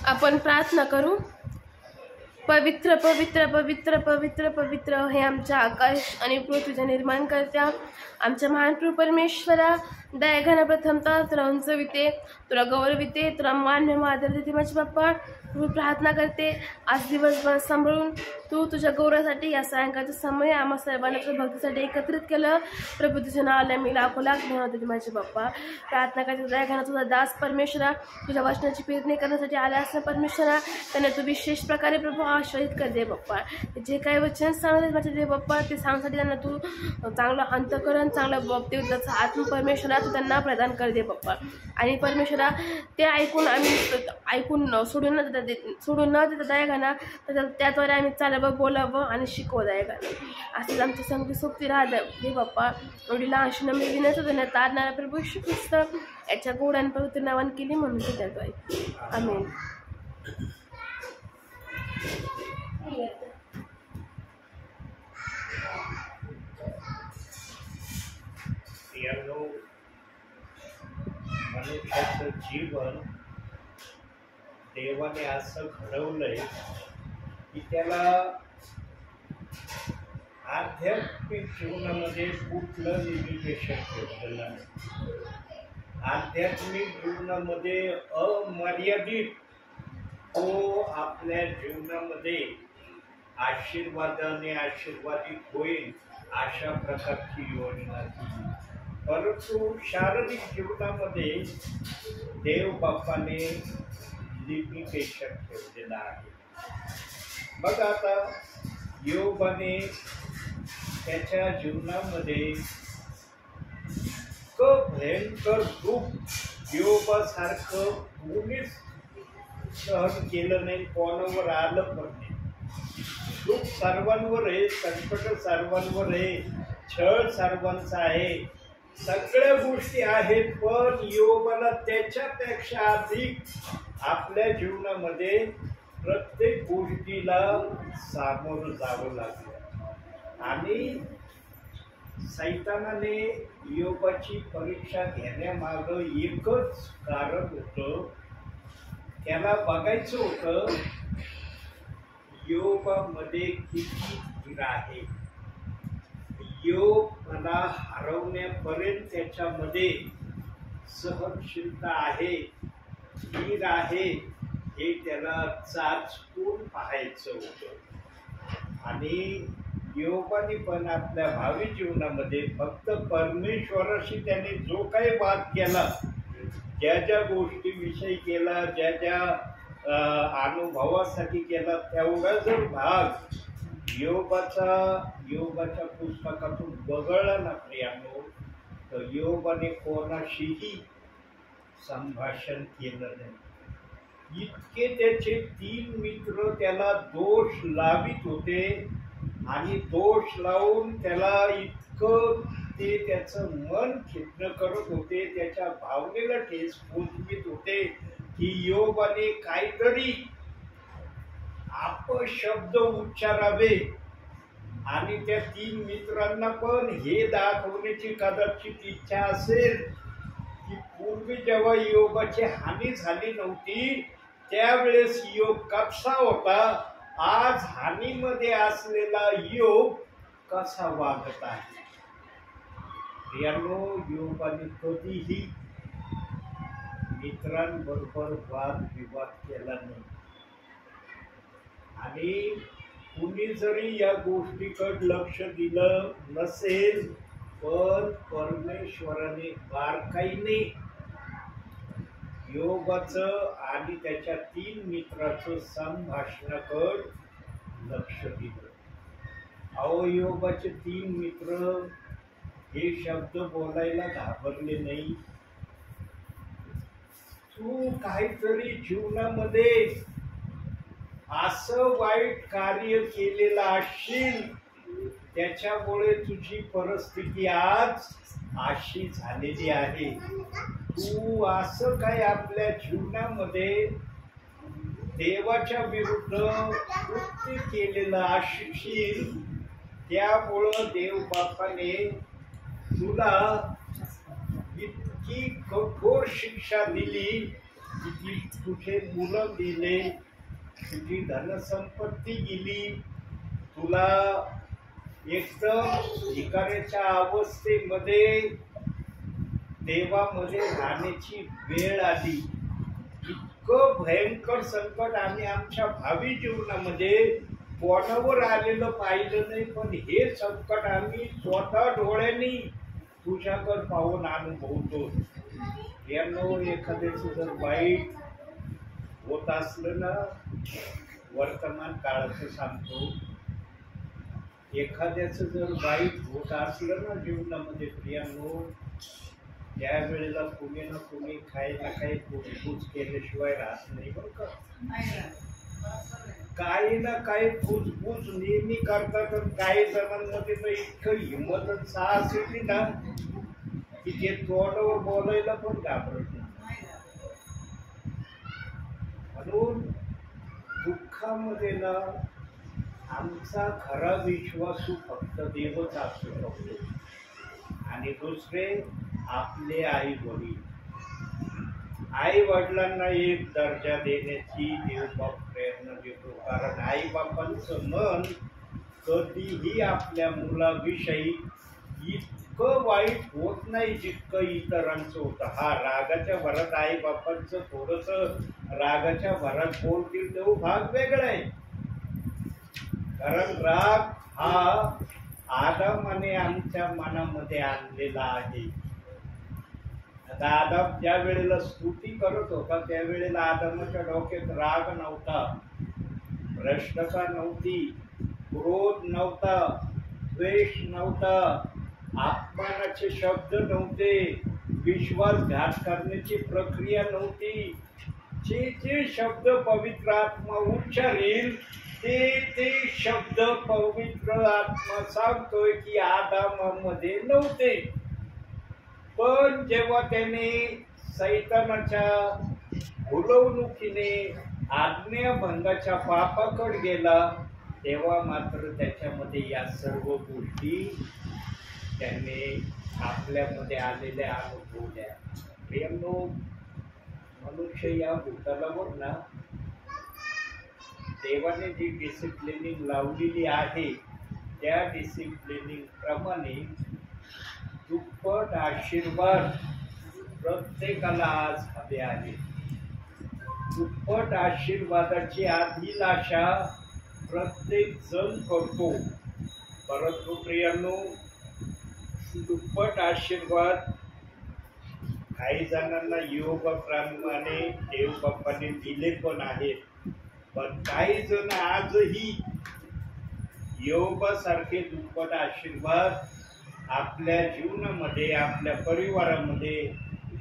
आपण प्रार्थना करू। पवित्र पवित्र पवित्र पवित्र पवित्र हे आमच्या आकाश आणि पृथ्वीचे निर्माण करत्या आमच्या महान प्रभू परमेश्वरा, दयाघन प्रथमतः तुला उंचविते, तुला गौरविते, तुला मान्य आदर देते माझे बाप्पा। तू प्रार्थना करते आज दिवसभर सांभाळून तू तुझ्या गौरवासाठी या सायंकाळचा समय आम्हा सर्वांना तुझ्या भक्तीसाठी एकत्रित केलं। प्रभू तुझ्या नावाला मी लाखो लाख धन्यवाद देते माझे बाप्पा। प्रार्थना करते दयाघन तुझा दास परमेश्वरा, तुझ्या वचनाची पेरणी करण्यासाठी आला असं परमेश्वरा, त्यांना तू विशेष प्रकारे प्रभू आश्रयित कर दे बाप्पा। जे काही वचन सांगत माझे दे बाप्पा, ते सांगण्यासाठी त्यांना तू चांगलं अंतकरण, चांगलं बाबतीत त्याचा आत्म परमेश्वरा तू त्यांना प्रदान कर दे बाप्पा। आणि परमेश्वरा ते ऐकून आम्ही सोडून न देता दयाघना त्याद्वारे आम्ही चालावं, बोलावं आणि शिकवं दयाघना। असंच आमची संगती सोबती राहा दे बाप्पा। एवढी लहानशी नम्र विनंती देण्यात तारणारा प्रभू येशू ख्रिस्त याच्या गोड आणि पवित्र नावाने केली म्हणून ते त्याद्वारे आमेन। मनुष्याचं जीवन देवाने असं घडवलंय की त्याला आध्यात्मिक जीवनामध्ये कुठलं लिमिटेशन ठेवलेलं नाही। आध्यात्मिक जीवनामध्ये अमर्यादित तो आपल्या जीवनामध्ये आशीर्वादाने आशीर्वादित होईल अशा प्रकारची योजना केली। परंतु शारीरिक जीवनामध्ये देव बाप्पाने लिमिटेशन ठेवलेलं आहे। मग आता योबाने त्याच्या जीवनामध्ये भयंकर दुःख योबासारखं कोणीच सहन केलं नाही, कोणावर आलं पण नाही। दुःख सर्वांवर आहे, संकट सर्वांवर आहे, छळ सर्वांचा आहे, सगळ्या गोष्टी आहेत, पण योबाला त्याच्यापेक्षा अधिक आपल्या जीवनामध्ये प्रत्येक गोष्टीला सामोरं जावं लागलं। आणि सैतानाने योबाची परीक्षा घेण्यामागं एकच कारण होतं, त्याला बघायचं होतं योबामध्ये किती धीर आहे, योग मला हरवण्यापर्यंत त्याच्यामध्ये सहनशीलता आहे, धीर आहे, हे त्याला चाचपून पाहायचं होतं। आणि योबाने पण आपल्या भावी जीवनामध्ये फक्त परमेश्वराशी त्याने जो काही वाद केला, ज्या ज्या गोष्टीविषयी केला, ज्या ज्या अनुभवासाठी केला, तेवढा जर भाग योबाच्या पुस्तकातून वगळला ना प्रियानो, तर योबाने कोणाशीही संभाषण केलं नाही। इतके त्याचे 3 मित्र त्याला दोष लावित होते आणि दोष लावून त्याला इतकं ते त्याचं मन खिन्न करत होते, त्याच्या भावनेला ठेच पोचवित होते की योबाने काहीतरी अपशब्द उच्चारावे। आणि त्या 3 मित्रांना पण हे दाखवण्याची कदाचित इच्छा असेल की पूर्वी जेव्हा योबाची हानी झाली नव्हती त्यावेळेस योग कसा होता, आज हानीमध्ये असलेला योग कसा वागत आहे। यानो योबाने कधीही मित्रांबरोबर वादविवाद केला नाही। आणि कुणी जरी या गोष्टीकडे लक्ष दिलं नसेल, पण परमेश्वराने बारकाईने योबाचं आणि त्याच्या 3 मित्राचं संभाषणाकडे लक्ष दिलं। अहो योबाचे 3 मित्र हे शब्द बोलायला घाबरले नाही। तू काहीतरी जीवनामध्ये असं वाईट कार्य केलेलं असशील, त्याच्यामुळे तुझी परिस्थिती आज अशी झालेली आहे। तू असं काय आपल्या जीवनामध्ये देवाच्या विरुद्ध कृत्य केलेलं असशील, त्यामुळं देव बापाने तुला इतकी कठोर शिक्षा दिली की तू तुझे मुलं गेले, तुझी धनसंपत्ती गेली, तुला एकदम भिकाऱ्याच्या अवस्थेमध्ये देवामध्ये राहण्याची वेळ आली. इतकं भयंकर संकट आम्ही आमच्या भावी जीवनामध्ये कोणावर आलेलं पाहिलं नाही, पण हे संकट आम्ही स्वतः डोळ्यांनी तुझ्याकडे पाहून अनुभवतो. यानो एखाद्याचं जर वाईट होत असलं ना, वर्तमान काळाचं सांगतो, एखाद्याचं जर वाईट होत असलं ना जीवनामध्ये प्रियांनो, त्यावेळेला कुणी ना कुणी काही ना काही फुसफुस केल्याशिवाय राहत नाही बरं का. काही ना काही फुसफुस नेहमी करतात. काही जणांमध्ये तर इतकं हिंमत साहस येते ना की ते तोंडावर बोलायला पण घाबरत नाही. म्हणून दुःखामध्ये ना आमचा खरा विश्वासू फक्त देवच असू शकतो, आणि दुसरे आपले आई वडील. आई वडिलांना एक दर्जा देण्याची देवबाप प्रयत्न देतो, कारण आई बापांचं मन कधीही आपल्या मुलाविषयी इतकं वाईट होत नाही जितकं इतरांचं होतं. हा रागाच्या भरात आई बापांचं थोडस रागाच्या भरात बोलतील तो भाग वेगळा आहे, कारण राग हा आदामाने आमच्या मनामध्ये आणलेला आहे. आता आदाम ज्या वेळेला स्तुती करत होता त्यावेळेला आदामाच्या डोक्यात राग नव्हता, भ्रष्टता नव्हती, क्रोध नव्हता, द्वेष नव्हता, अपमानाचे शब्द नव्हते, विश्वासघात करण्याची प्रक्रिया नव्हती. जे जे शब्द पवित्र आत्मा उच्चारेल ते शब्द पवित्र आत्मा सांगतोय की आदामामध्ये नव्हते. पण जेव्हा त्याने सैतानाच्या भुलवणुकीने आज्ञाभंगाच्या पापाकडे गेला, तेव्हा मात्र त्याच्यामध्ये या सर्व गोष्टी त्याने आपल्यामध्ये आलेल्या अनुभवल्या. प्रियांनो, मनुष्य या भूतलावर ना देवाने जी डिसिप्लिनिंग लावलेली आहे त्या डिसिप्लिनिंग प्रमाणे दुप्पट आशीर्वाद प्रत्येकाला आज हवे आहे. दुप्पट आशीर्वादाची अभिलाषा प्रत्येक जण करतो, परंतु प्रियांनो, दुप्पट आशीर्वाद काही जणांना योगाप्रमाणे देवबापाने दिले पण आहेत, पण काही जण आजही योगासारखे दुप्पट आशीर्वाद आपल्या जीवनामध्ये आपल्या परिवारामध्ये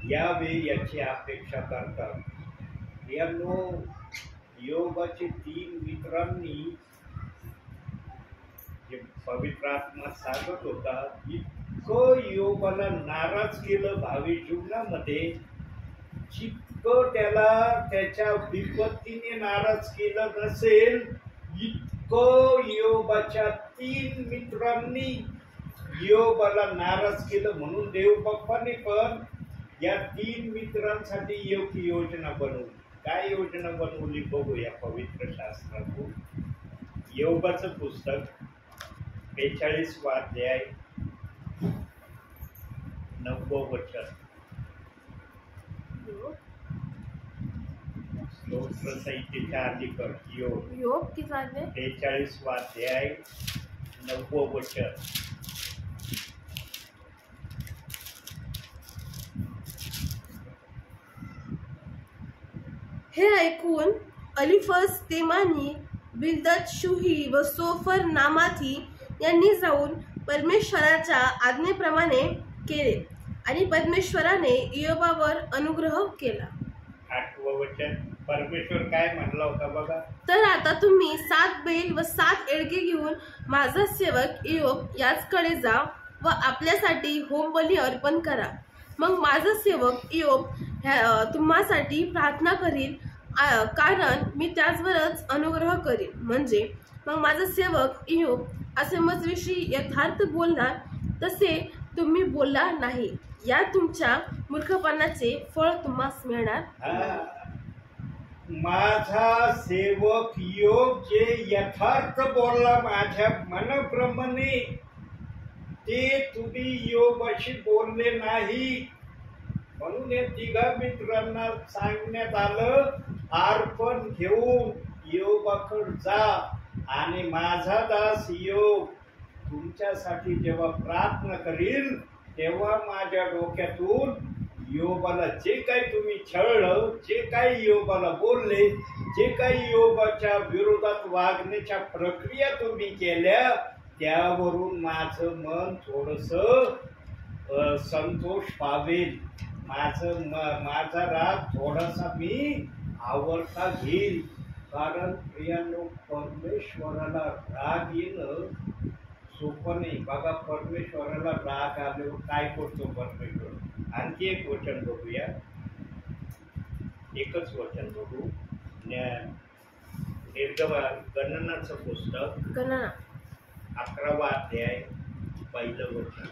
यावे याची अपेक्षा करतात. यानो योगाचे 3 मित्रांनी जे पवित्र आत्मा सांगत होता, इतकं योगाला नाराज केलं भावी जीवनामध्ये, जितकं त्याला त्याच्या विपत्तीने नाराज केलं नसेल इतकं योगाच्या 3 मित्रांनी योगाला नाराज केलं. म्हणून देवबाप्पाने पण या 3 मित्रांसाठी एक योजना बनवली. काय योजना बनवली बघूया पवित्र शास्त्रातून. योगाचं पुस्तक 42वा अध्याय 9वं वचन. स्तोत्र संहितेच्या अलीकड योग किती वाजले? 42वा अध्याय 9वं वचन. हे ऐकून अलिफस तेमानी, बिल्दद शुही व सोफर नामाथी यांनी जाऊन परमेश्वराच्या आज्ञेप्रमाणे केले आणि परमेश्वराने इयोबावर अनुग्रह केला. 8वं वचन. परमेश्वर काय म्हणला होता बघा. तर आता तुम्ही 7 बैल व 7 एडगे घेऊन माझा सेवक इयोब याचकडे जा व आपल्यासाठी होमबली अर्पण करा. मग माझा सेवक इयोब तुम्हासाठी प्रार्थना करील, कारण मी त्याचवरच अनुग्रह करीन. म्हणजे मग माझा सेवक इयोब असे माझ्याविषयी यथार्थ बोलणार, तसे तुम्ही बोलला नाही. या तुमच्या मूर्खपणाचे फळ तुम्हास मिळणार. माझा सेवक योग जे यथार्थ बोलला माझ्या मनाप्रमाणे ते तुम्ही योगाशी बोलले नाही. म्हणून या तिघा मित्रांना सांगण्यात आलं, अर्पण घेऊन योगाकडे जा आणि माझा दास योग तुमच्यासाठी जेव्हा प्रार्थना करील तेव्हा माझ्या डोक्यातून योगाला जे काही तुम्ही छळलं, जे काही योगाला बोलले, जे काही योगाच्या विरोधात वागण्याच्या प्रक्रिया तुम्ही केल्या त्यावरून माझं मन थोडंसं संतोष पावेल, माझा राग थोडासा मी आवरता घेईल. कारण प्रियांनो, परमेश्वराला राग येणं सोपं नाही. बघा, परमेश्वराला राग आल्यावर काय करतो परमेश्वर? आणखी एक वचन बघूया, एकच वचन बघू. गणनाचं पुस्तक गणना 11वा अध्याय 1 वचन.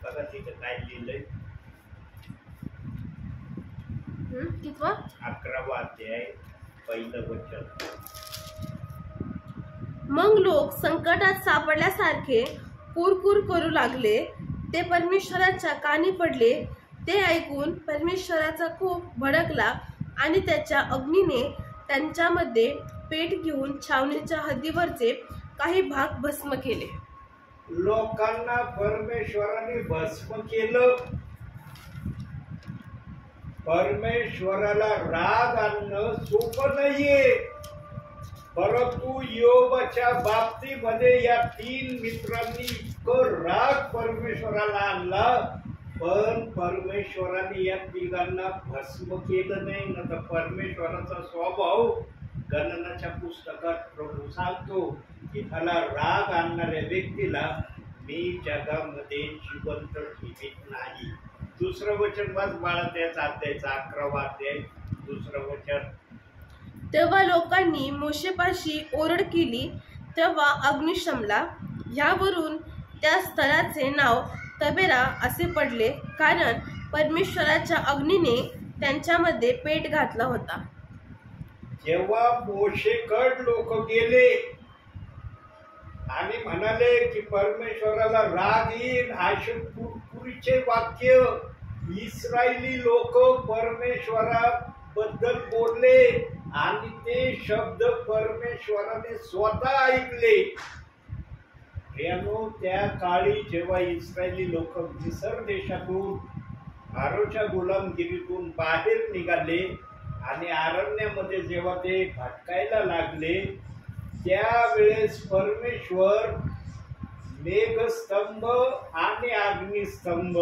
बघा तिथं काय लिहिलंय. कितवा? 11वा अध्याय 1 वचन. मग लोक संकटात सापडल्यासारखे कुरकुर करू लागले. ते परमेश्वराच्या कानी पडले. ते ऐकून परमेश्वराचा खूप भडकला आणि त्याच्या अग्नीने त्यांच्यामध्ये पेट घेऊन छावणीच्या हद्दीवरचे काही भाग भस्म केले. लोकांना परमेश्वराने भस्म केलं. परमेश्वराला राग आणणं सोपं नाहीये. परंतु योबाच्या बाबतीमध्ये या 3 मित्रांनी इतकं राग परमेश्वराला आणला, पण परमेश्वराने या तिघांना भस्म केलं नाही. ना तर परमेश्वराचा स्वभाव गणनाच्या पुस्तकात प्रभू सांगतो की त्याला राग आणणाऱ्या व्यक्तीला मी जगामध्ये जिवंत ठेवीत नाही. दुसरं वचन वाच बाळा, त्याचा अध्यायचा 11वा अध्याय 2 वचन. तेव्हा लोकांनी मोशेपाशी ओरड केली. तेव्हा अग्नी शमला. यावरून त्या स्थळाचे नाव तबेरा असे पडले, कारण परमेश्वराच्या अग्नीने त्यांच्यामध्ये पेट घातला होता. जेव्हा मोशेकड लोक गेले आणि म्हणाले की परमेश्वराला राग येईल, असे कुरकुरीचे वाक्य इस्रायली लोक परमेश्वराबद्दल बोलले आणि ते शब्द परमेश्वराने स्वतः ऐकले. त्या काळी जेव्हा इस्रायली लोक मिसर देशातून फारोच्या गुलामगिरीतून बाहेर निघाले आणि अरण्यामध्ये जेव्हा ते भटकायला लागले, त्यावेळेस परमेश्वर मेघस्तंभ आणि अग्निस्तंभ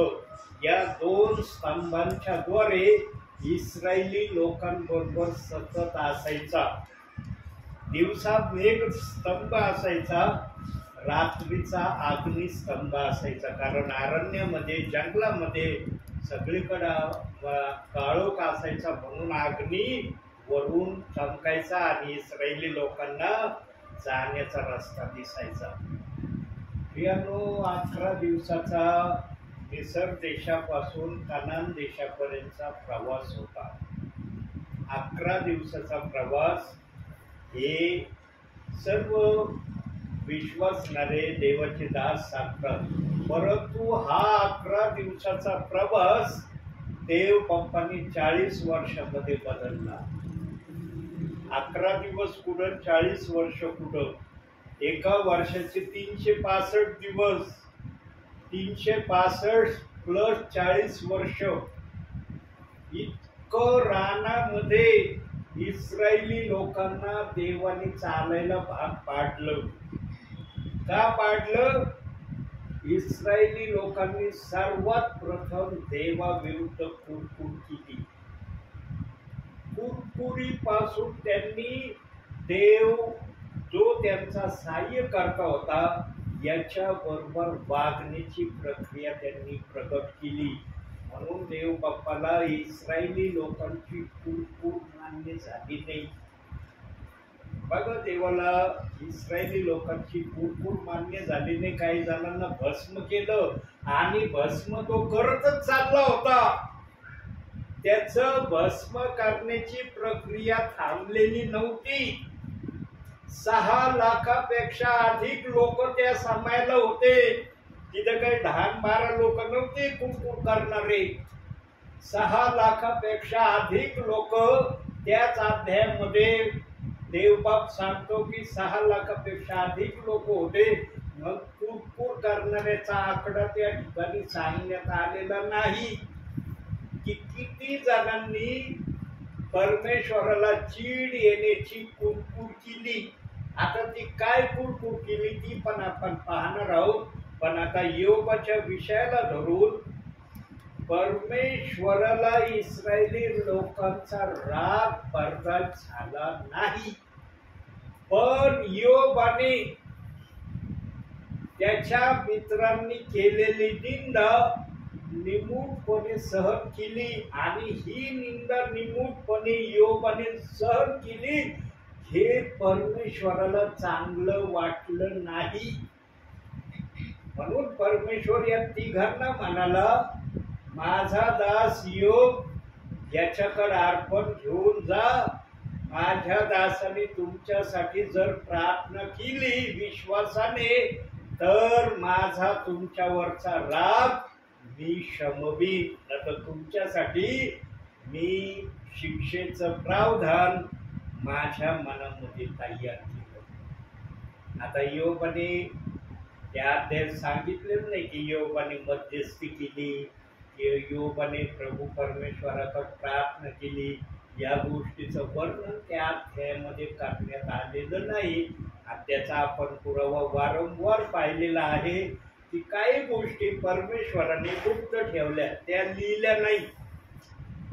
या 2 स्तंभांच्या द्वारे इस्रायली लोकांबरोबर सतत असायचा. दिवसा मेघस्तंभ असायचा, रात्रीचा अग्निस्तंभ असायचा. कारण अरण्यामध्ये, जंगलामध्ये सगळीकडं काळोख असायचा, म्हणून अग्नी वरून चमकायचा आणि इस्रायली लोकांना जाण्याचा रस्ता दिसायचा. प्रियानो, 11 दिवसाचा मिसर देशापासून कनान देशापर्यंतचा प्रवास होता. 11 दिवसाचा प्रवास हे सर्व विश्वासणारे देवाचे दास सांगतात. परंतु हा 11 दिवसाचा प्रवास देव बाप्पांनी 40 वर्षामध्ये बदलला. 11 दिवस कुठं, 40 वर्ष कुठं. एका वर्षाचे 365 दिवस, 365 प्लस 40 वर्ष. इतकं रानामध्ये इस्रायली लोकांना देवाने चालायला भाग पाडलं. का पाडलं? इस्रायली लोकांनी सर्वात प्रथम देवाविरुद्ध कुरकुर केली. कुरकुरीपासून त्यांनी देव जो त्यांचा सहाय्यकर्ता होता याच्याबरोबर वागण्याची प्रक्रिया त्यांनी प्रगट केली. म्हणून देव बाप्पाला इस्रायली लोकांची कुरकुर मान्य झाली नाही. बघा, देवाला इस्रायली लोकांची कुरकुर मान्य झाली नाही. काही जणांना भस्म केलं आणि भस्म तो करतच चालला होता. त्याचं भस्म करण्याची प्रक्रिया थांबलेली नव्हती. 6 लाखापेक्षा अधिक लोक त्या समायला होते. तिथे काही 10-12 लोक नव्हते कुरकुर करणारे. 6 लाखापेक्षा अधिक लोक त्याच अध्यायामध्ये देवबाप सांगतो की 6 लाखापेक्षा अधिक लोक होते. मग कुरकुर करणाऱ्याचा आकडा त्या ठिकाणी सांगण्यात आलेला नाही की किती जणांनी परमेश्वराला चीड येण्याची कुरकुर केली. आता ती काय कुरकुर केली ती पण आपण पाहणार आहोत. पण आता योबाच्या विषयाला धरून परमेश्वराला इस्रायली लोकांचा राग बर्दाश्त झाला नाही. पण योबाने त्याच्या मित्रांनी केलेली निंदा निमूटपणे सहन केली आणि ही निंदा निमूटपणे योबाने सहन केली. हे परमेश्वराला चांगलं वाटलं नाही. म्हणून परमेश्वर या तिघांना म्हणाला, माझा दास योग याच्याकडे अर्पण घेऊन जा. माझ्या दासाने तुमच्यासाठी जर प्रार्थना केली विश्वासाने तर माझा तुमच्यावरचा राग मी शमवीन. तर तुमच्यासाठी मी शिक्षेचं प्रावधान माझ्या मनामध्ये तयार केलं. आता योबाने त्या सांगितलेलं नाही की योबाने मध्यस्थी केली, योबाने प्रभू परमेश्वराकडे प्रार्थना केली. या गोष्टीचं वर्णन त्या अध्यायामध्ये करण्यात आलेलं नाही. त्याचा आपण पुरावा वारंवार पाहिलेला आहे की काही गोष्टी परमेश्वराने गुप्त ठेवल्या, त्या लिहिल्या नाही.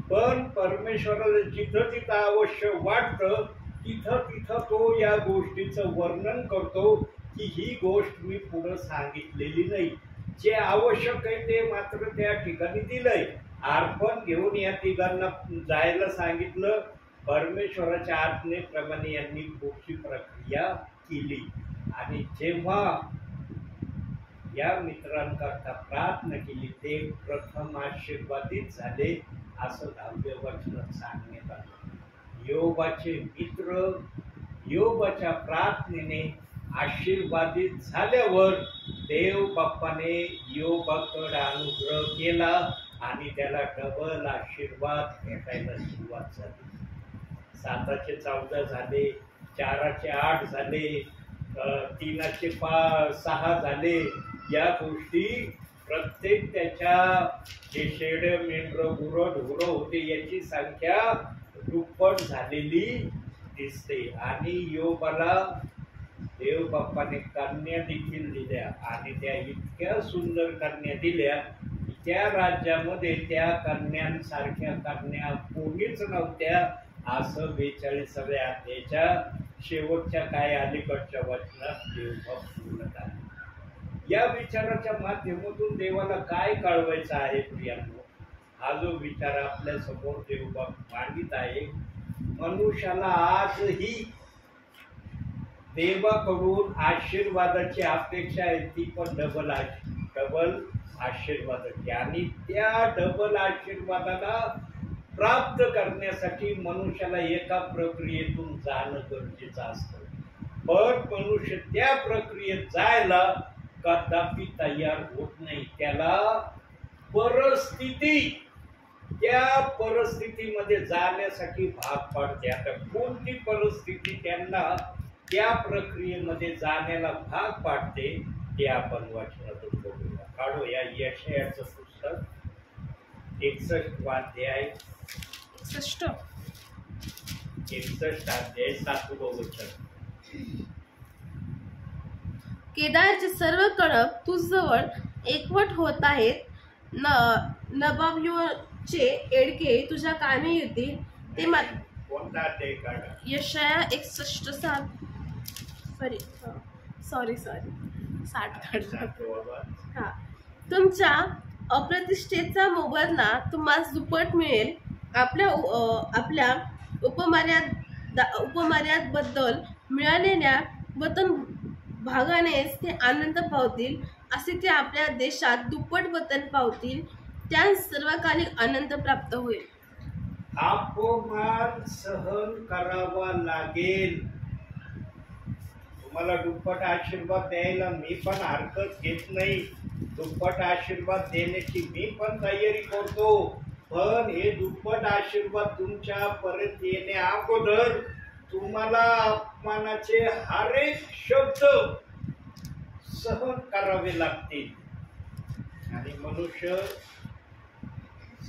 पण परमेश्वराला जिथं जिथं आवश्यक वाटतं तिथं तिथं तो या गोष्टीचं वर्णन करतो की ही गोष्ट मी पुढं सांगितलेली नाही. जे आवश्यक आहे ते मात्र त्या ठिकाणी दिलंय. अर्पण घेऊन या तिघांना जायला सांगितलं. परमेश्वराच्या आज्ञेप्रमाणे यांनी पुढची प्रक्रिया केली आणि जेव्हा या मित्रांकरता प्रार्थना केली ते प्रथम आशीर्वादित झाले असं 10व्या वचनात सांगण्यात आलं. योबाचे मित्र योबाच्या प्रार्थनेने आशीर्वादित झाल्यावर देव बाप्पाने योबाकडे अनुग्रह केला आणि त्याला डबल आशीर्वाद भेटायला सुरुवात झाली. 7चे 14 झाले, 4चे 8 झाले, 3चे 6 झाले. या गोष्टी प्रत्येक त्याच्या जे शेड मेंढर गुरं ढोरं होते याची संख्या दुप्पट झालेली दिसते. आणि योबाला देव बाप्पाने कन्या देखील दिल्या आणि त्या इतक्या सुंदर कन्या दिल्या की त्या राज्यामध्ये त्या कन्यांसारख्या कन्या कोणीच नव्हत्या. असं 42व्या अध्यायाच्या शेवटच्या काय अलीकडच्या वचनात देवबाप बोलत आहे. या विचाराच्या माध्यमातून देवाला काय कळवायचं आहे प्रियांनो, हा जो विचार आपल्या समोर देवबाप मांडित आहे. मनुष्याला आजही देवाकडून आशीर्वादाची अपेक्षा आहे, ती पण डबल आशीर्वादाची. आणि त्या डबल आशीर्वादाला प्राप्त करण्यासाठी मनुष्याला एका प्रक्रियेतून जाणं गरजेचं असतं. पण मनुष्य त्या प्रक्रियेत जायला कदापि तयार होत नाही. त्याला परिस्थिती त्या परिस्थितीमध्ये जाण्यासाठी भाग पाडते. आता कोणती परिस्थिती त्यांना त्या प्रक्रियेमध्ये जाण्याला भाग पाडते ते आपण वाचनातून बघूया. काढूया यशायाचं पुस्तक 61 अध्याय 61 अध्याय 7वं वचन. केदारचे सर्व कणक तुझजवळ एकवट होत आहेत. नबाब्योचे एडके तुझ्या कामी येतील. ते कोणता अध्याय काढा? यशाया 61 सॉरी 60 हा. तुमच्या अप्रतिष्ठेचा मोबदला तुम्हाला दुप्पट मिळेल. आपल्या उपमर्यादेबद्दल मिळालेल्या वतन भागानेच ते आनंद पावतील. असे ते आपल्या देशात दुप्पट वतन पावतील. त्या सर्वकालिक आनंद प्राप्त होईल. अपमान सहन करावा लागेल. तुम्हाला दुप्पट आशीर्वाद द्यायला मी पण हरकत घेत नाही, दुप्पट आशीर्वाद देण्याची मी पण तयारी करतो. पण हे दुप्पट आशीर्वाद तुमच्या पर्यंत येण्या अगोदर तुम्हाला अपमानाचे हर एक शब्द सहन करावे लागतील. आणि मनुष्य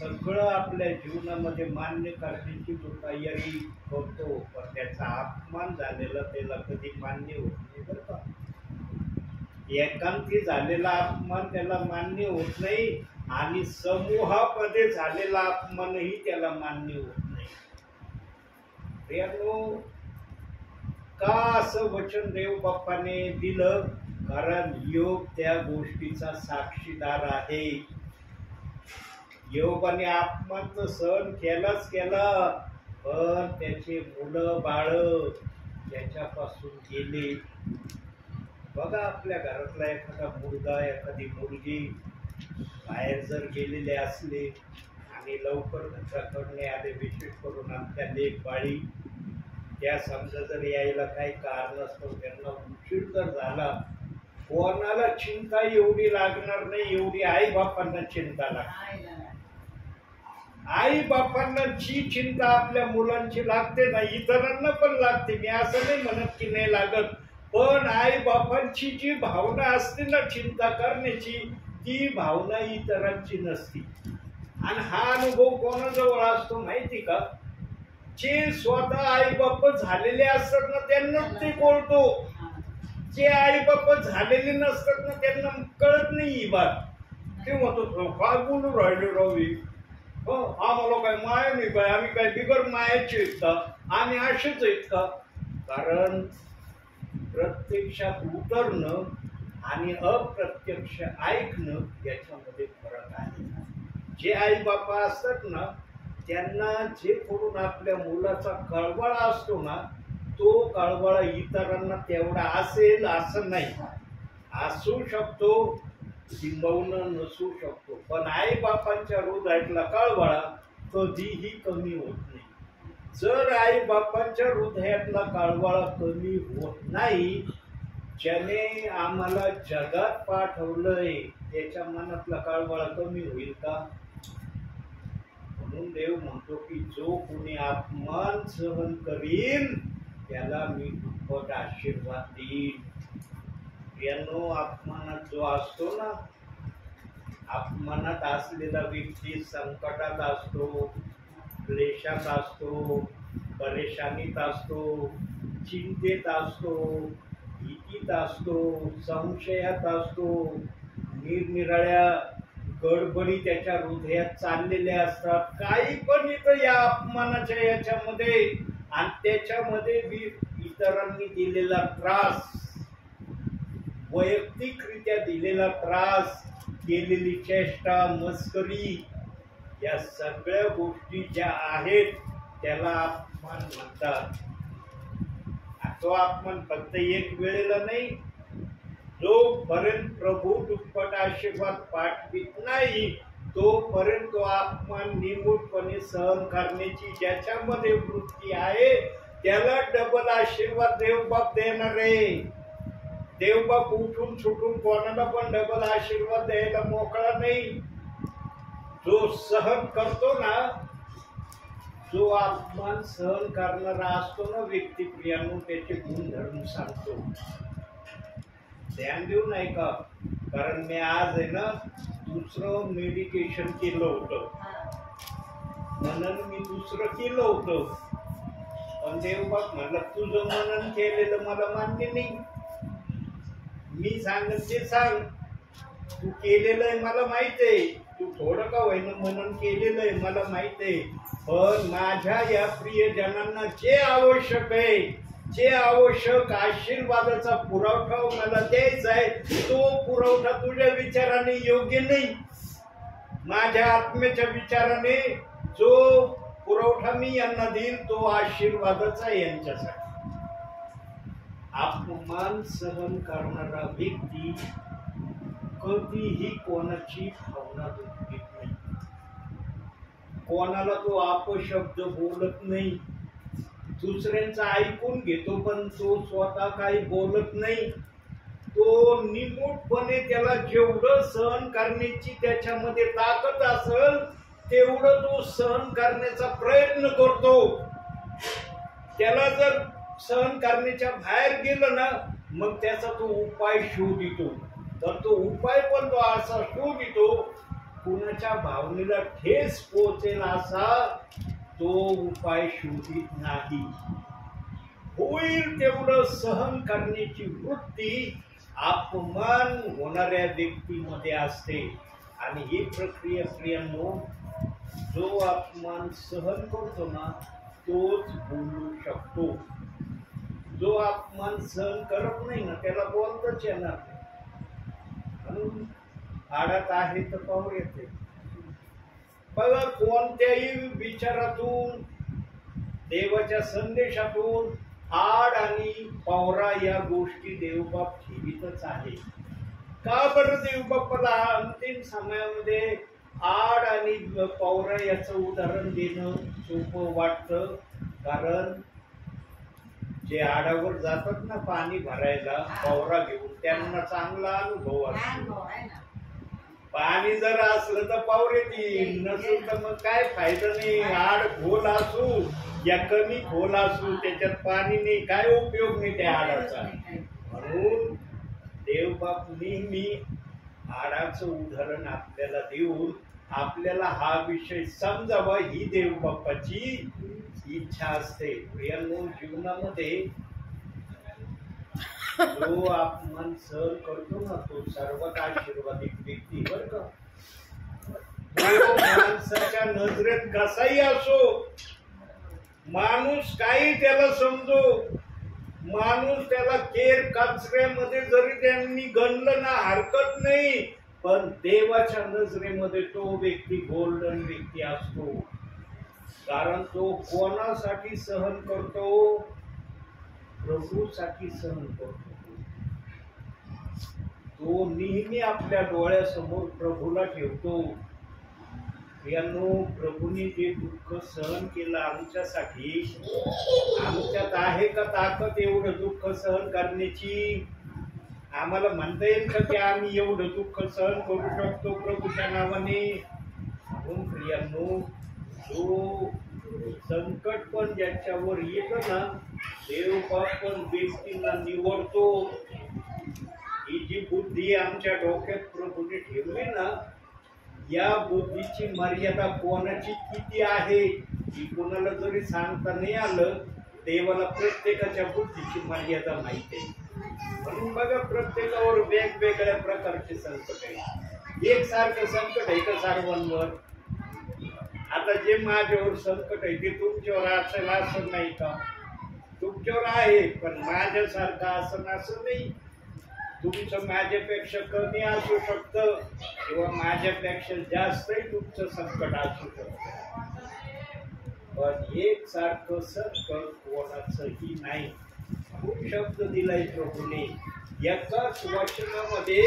सगळं आपल्या जीवनामध्ये मान्य करण्याची जो तयारी करतो, पण त्याचा अपमान झालेला त्याला कधी मान्य होत नाही बरं का. एकांती झालेला अपमान त्याला मान्य होत नाही आणि समूहामध्ये झालेला अपमानही त्याला मान्य होत नाही. का असं वचन देव बाप्पाने दिलं? कारण योग त्या गोष्टीचा साक्षीदार आहे. योगाने अपमान तर सहन केलाच केला, पण त्याचे मुलं बाळ त्याच्यापासून गेले. बघा आपल्या घरातला एखादा मुलगा एखादी मुलगी बाहेर जर गेलेले असले आणि लवकर घराकडे आले, विशेष करून आमच्या लेक बाळी, त्या समजा जर यायला काही कारण असतं, त्यांना उशीर जर झाला, कोणाला चिंता एवढी लागणार नाही एवढी आई बापांना चिंता लागते. आई बापांना जी चिंता आपल्या मुलांची लागते ना, इतरांना पण लागते. मी असं नाही म्हणत की नाही लागत, पण आई बापांची जी भावना असते ना चिंता करण्याची, ती भावना इतरांची नसती. आणि हा अनुभव कोणाजवळ असतो माहिती का? जे स्वतः आई बाप झालेले असतात ना त्यांनाच ते कळतो. जे आई बाप झालेले नसतात ना त्यांना कळत नाही ही बात. ते म्हणतो काय बोलू राहिले रवी, आम्हाला काय माया नाही काय, आम्ही काय बिगर मायाचे आहेत का, आम्ही असेच आहेत का? कारण प्रत्यक्षात उतरणं आणि अप्रत्यक्ष ऐकणं याच्यामध्ये फरक आहे. जे आई बापा असतात ना त्यांना जे करून आपल्या मुलाचा कळवळा असतो ना, तो कळवळा इतरांना तेवढा असेल असं नाही. असू शकतो, किंबहुना नसू शकतो, पण आई बापांच्या हृदयातला कळवळा कधीही कमी होत नाही. जर आई बापांच्या हृदयातला कळवळा कमी होत नाही, ज्याने आम्हाला जगात पाठवलंय त्याच्या मनातला कळवळा कमी होईल का? म्हणून देव म्हणतो की जो कोणी अपमान सहन करील त्याला मी दुप्पट आशीर्वाद देईन. यानो अपमानात जो असतो ना, अपमानात असलेला व्यक्ती संकटात असतो, क्लेशात असतो, परेशानीत असतो, चिंतेत असतो, भीतीत असतो, संशयात असतो, निरनिराळ्या गडबडी त्याच्या हृदयात चाललेल्या असतात. काही पण इथं या अपमानाच्या याच्यामध्ये आणि त्याच्यामध्ये इतरांनी दिलेला त्रास, वैयक्तिकरित्या दिलेला त्रास, केलेली चेष्टा, मस्करी, या सगळ्या गोष्टी ज्या आहेत त्याला अपमान म्हणतात. तो अपमान फक्त एक वेळेला नाही, जोपर्यंत प्रभू दुप्पट आशीर्वाद पाठवित नाही तोपर्यंत तो अपमान निमूटपणे सहन करण्याची ज्याच्यामध्ये वृत्ती आहे त्याला डबल आशीर्वाद देवबाप देणार आहे. देवबाप उठून सुटून कोणाला पण डबल आशीर्वाद द्यायला मोकळा नाही. जो सहन करतो ना, जो अपमान सहन करणारा असतो ना व्यक्ती, प्रियानो, त्याचे गुणधर्म सांगतो. ध्यान देऊ नाही का? कारण मी आज आहे ना दुसरं मेडिटेशन केलं होतं, मनन मी दुसरं केलं होतं, पण देवबाप म्हणलं तुझं मनन केलेलं मला मान्य नाही. मी सांगत ते सांग, तू केलेलं आहे मला माहित आहे, तू थोडं का होईना मनन केलेलं आहे मला माहित आहे, पण माझ्या या प्रियजनांना जे आवश्यक आहे, जे आवश्यक आशीर्वादाचा पुरवठा मला द्यायचा आहे, तो पुरवठा तुझ्या विचाराने योग्य नाही. माझ्या आत्म्याच्या विचाराने जो पुरवठा मी यांना देईल तो आशीर्वादाचा आहे यांच्यासाठी. अपमान सहन करणारा व्यक्ती कधीही कोणाची भावना दुखत नाही, कोणाला तो अपशब्द बोलत नाही, दुसऱ्यांचं ऐकून घेतो पण तो स्वतः काही बोलत नाही. तो निमूटपणे त्याला जेवढं सहन करण्याची त्याच्यामध्ये ताकद असेल तेवढं तो सहन करण्याचा प्रयत्न करतो. त्याला जर सहन करण्याच्या बाहेर गेलं ना मग त्याचा तो उपाय शोधितो. तर तो उपाय पण तो असा शोधितो कुणाच्या भावनेला ठेस पोहोचेल असा तो उपाय शोधित नाही. होईल तेवढं सहन करण्याची वृत्ती अपमान होणाऱ्या व्यक्तीमध्ये असते. आणि ही प्रक्रिया प्रियांनो, जो अपमान सहन करतो ना तोच बोलू शकतो. जो अपमान सहन करत नाही ना त्याला बोलताच येणार नाही. म्हणून आडात आहे तर पावर येते. बघा, कोणत्याही विचारातून देवाच्या संदेशातून आड आणि पवरा या गोष्टी देवबाप ठेवीतच आहे. का बरं देवबापाला अंतिम समयामध्ये आड आणि पवरा याचं उदाहरण देणं सोपं वाटतं? कारण जे आडावर जातात ना पाणी भरायला पवरा घेऊन त्यांना चांगला अनुभव असतो. पाणी जर असलं तर पावर येतील, नसेल तर मग काय फायदा नाही. आड खोल असू या कमी खोल असू त्याच्यात पाणी नाही, काय उपयोग नाही त्या आडाचा. म्हणून देवबाप नेहमी आडाचं उदाहरण आपल्याला देऊन आपल्याला हा विषय समजावा ही देवबापाची इच्छा असते. प्रियांनो, जीवनामध्ये जो अपमान सहन करतो ना तो सर्वात आशीर्वादित व्यक्ती बर का. तो माणसाच्या नजरेत कसाही असो, माणूस काही त्याला समजो, माणूस त्याला केर कचऱ्यामध्ये जरी त्यांनी गणलं ना हरकत नाही, पण देवाच्या नजरेमध्ये तो व्यक्ती गोल्डन व्यक्ती असतो. कारण तो कोणासाठी सहन करतो? प्रभूसाठी सहन करतो. तो नेहमी आपल्या डोळ्यासमोर प्रभूला ठेवतो. यांनो, प्रभूने जे दुःख सहन केलं आमच्यासाठी, आमच्यात आहे का ताकद एवढं दुःख सहन करण्याची? आम्हाला म्हणता येईल का की आम्ही एवढं दुःख सहन करू शकतो प्रभूच्या नावाने? म्हणून प्रियांनो, जो संकट पण ज्याच्यावर येतं ना देवबाप पण व्यक्तींना निवडतो. ही जी बुद्धी आमच्या डोक्यात प्रभूने ठेवली ना, या बुद्धीची मर्यादा कोणाची किती आहे ही कोणाला जरी सांगता नाही आलं, देवाला प्रत्येकाच्या बुद्धीची मर्यादा माहिती आहे. म्हणून बघा, प्रत्येकावर वेगवेगळ्या प्रकारचे संकट आहे. एकसारखं संकट आहे का सर्वांवर? आता जे माझ्यावर संकट आहे ते तुमच्यावर असेल असं नाही का? तुमच्यावर आहे पण माझ्यासारखं असं नाही. तुमचं माझ्यापेक्षा कमी असू शकतं किंवा माझ्यापेक्षा जास्तही तुमचं संकट असू शकतं, पण एकसारखं संकट कोणाचंही नाही. खूप शब्द दिलाय प्रभूने, एकाच वचनामध्ये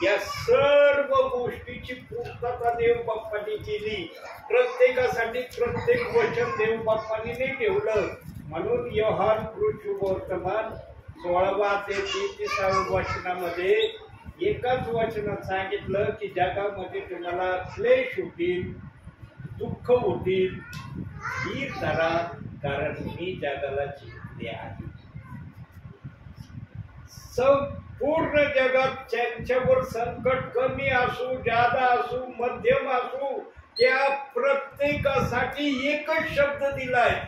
या सर्व गोष्टीची पूर्तता देवबाप्पांनी केली. प्रत्येकासाठी प्रत्येक वचन देवबाप्पांनी नाही ठेवलं. म्हणून योहान कृष्णवर्तमान 16 ते 33 वचनामध्ये एकाच वचनात सांगितलं की जगामध्ये तुम्हाला क्लेश होतील, दुःख होतील, धीर धरा कारण मी जगाला जिंकले आहे. संपूर्ण जगात ज्यांच्यावर संकट कमी असू, जादा असू, मध्यम असू, त्या प्रत्येकासाठी एकच शब्द दिलाय.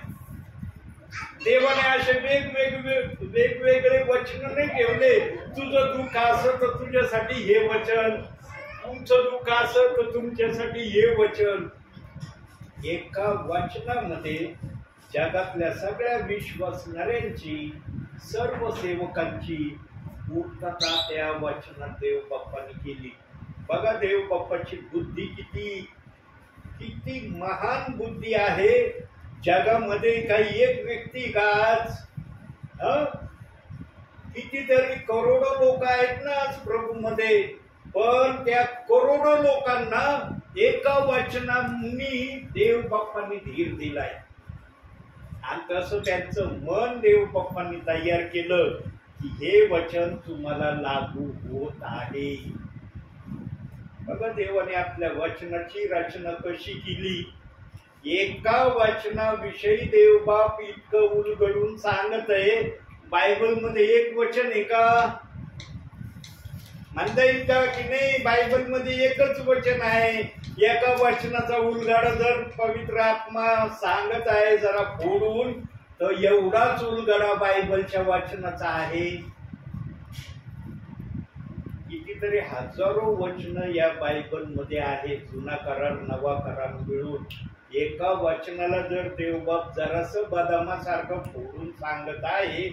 देवाने असे वेगवेगळे वचन नाही ठेवले. तुझं दुःख असं तर तुझ्यासाठी हे वचन, तुमचं दुःख असं तर तुमच्यासाठी हे वचन. एका वचनामध्ये जगातल्या सगळ्या विश्वासणाऱ्यांची, सर्व सेवकांची पूर्तता त्या वचनात देवबाप्पांनी केली. बघा, देवबाप्पाची बुद्धी किती महान बुद्धी आहे. जगामध्ये काही एक व्यक्ती काच कितीतरी करोडो लोक आहेत ना आज प्रभूमध्ये, पण त्या करोडो लोकांना एका वचनांनी देव बाप्पांनी धीर दिलाय आणि तसं त्यांचं मन देव बाप्पांनी तयार केलं की हे वचन तुम्हाला लागू होत आहे. बघा देवाने आपल्या वचनाची रचना कशी केली. एका वचनाविषयी देव बाप इतकं उलगडून सांगत आहे. बायबल मध्ये एक वचन आहे का? म्हणता येईल का की नाही? बायबल मध्ये एकच वचन आहे. एका वचनाचा उलगडा जर पवित्र आत्मा सांगत आहे जरा फोडून, तर एवढाच उलगडा बायबलच्या वचनाचा आहे. कितीतरी हजारो वचन या बायबल मध्ये आहे. जुना करार नवा करार मिळून एका वचनाला जर देवबाप जरासं बदामासारखं फोडून सांगत आहे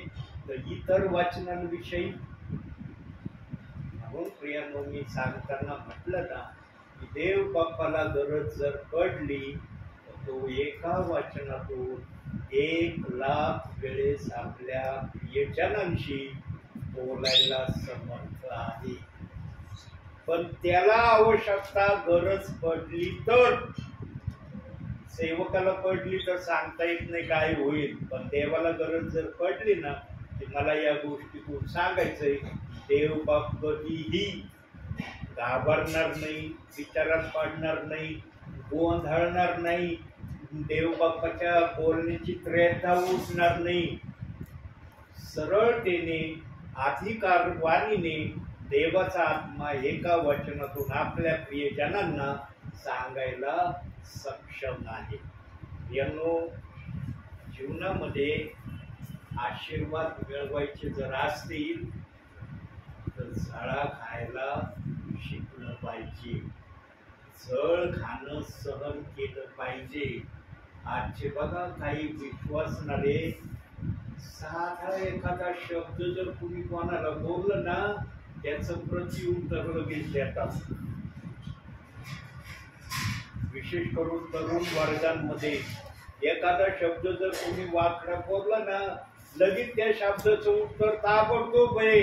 तर इतर वचनांविषयी म्हणून प्रियांनो मी सांगताना म्हटलं ना की देव बाप्पाला गरज जर पडली तर तो एका वचनातून 1,00,000 वेळेस आपल्या प्रियजनांशी बोलायला समर्थ आहे. पण त्याला आवश्यकता गरज पडली तर, सेवकाला पडली तर सांगता येत नाही काय होईल. पण देवाला गरज जर पडली ना की मला या गोष्टीतून सांगायचंय, देव बाप कधीही घाबरणार नाही, विचारात पडणार नाही, गोंधळणार नाही. देव बाप्पाच्या बोलण्याची त्रेता उठणार नाही. सरळतेने अधिकारवाणीने देवाचा आत्मा एका वचनातून आपल्या प्रियजनांना सांगायला सक्षम आहे. यांनो, जीवनामध्ये आशीर्वाद मिळवायचे जर असतील तर झळा खायला शिकलं पाहिजे. झळ खाणं सहन केलं पाहिजे. आजचे बघा काही विश्वासणारे साधा एखादा शब्द जर कुणी कोणाला बोललं ना त्याचं प्रत्युत्तर लगेच देतात. विशेष करून तरुण वर्गांमध्ये एखादा शब्द जर कोणी वाकडा बोलला ना लगेच त्या शब्दाचं उत्तर ताबडतोब आहे.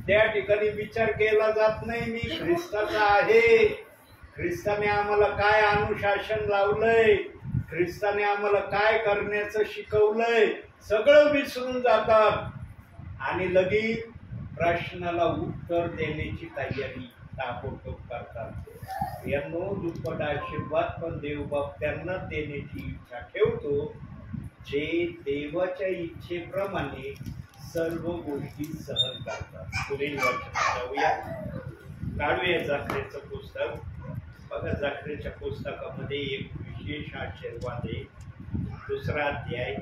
त्या ठिकाणी विचार केला जात नाही मी ख्रिस्ताचा आहे, ख्रिस्ताने आम्हाला काय अनुशासन लावलंय, ख्रिस्ताने आम्हाला काय करण्याचं शिकवलंय, सगळं विसरून जातात आणि लगेच प्रश्नाला उत्तर देण्याची तयारी ताबडतोब करतात. यांनो, दुप्पट आशीर्वाद पण देवबाप त्यांना देण्याची इच्छा ठेवतो जे देवाच्या इच्छेप्रमाणे सर्व गोष्टी सहन करतात. पुढील वचनात जाऊया. काढूया जाकरेचं पुस्तक. बघा, जाकरेच्या पुस्तकामध्ये एक विशेष आशीर्वाद आहे. 2रा अध्याय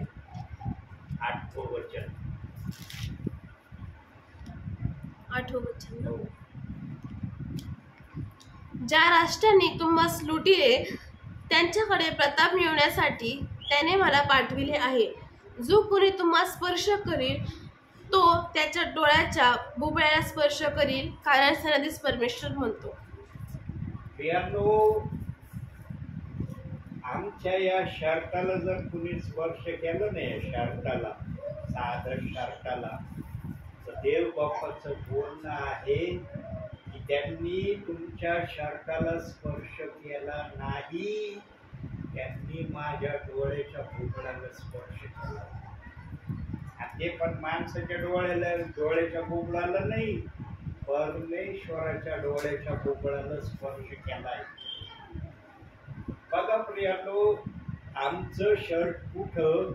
8वं वचन. 8वं वचन. ज्या राष्ट्रांनी तुम्हास लुटिले त्यांच्याकडे प्रताप मिळवण्यासाठी त्याने मला पाठविले आहे. जो कोणी तुम्हाला स्पर्श करील तो त्याच्या डोळ्याच्या बुबुळ्याला स्पर्श करील, कारण सनाधीस परमेश्वर म्हणतो. आमच्या या शर्टाला जर कुणी स्पर्श केलं नाही, शर्टाला, साधं शर्टाला, तर देव बाप्पाचं बोलणं आहे की त्यांनी तुमच्या शर्टाला स्पर्श केला नाही, त्यांनी माझ्या डोळ्याच्या बुबुळाला स्पर्श केला. ते पण माणसाच्या डोळ्याच्या बुबुळाला नाही, परमेश्वराच्या डोळ्याच्या बुबुळाला स्पर्श केलाय. बघा प्रियानो, आमचं शर्ट कुठं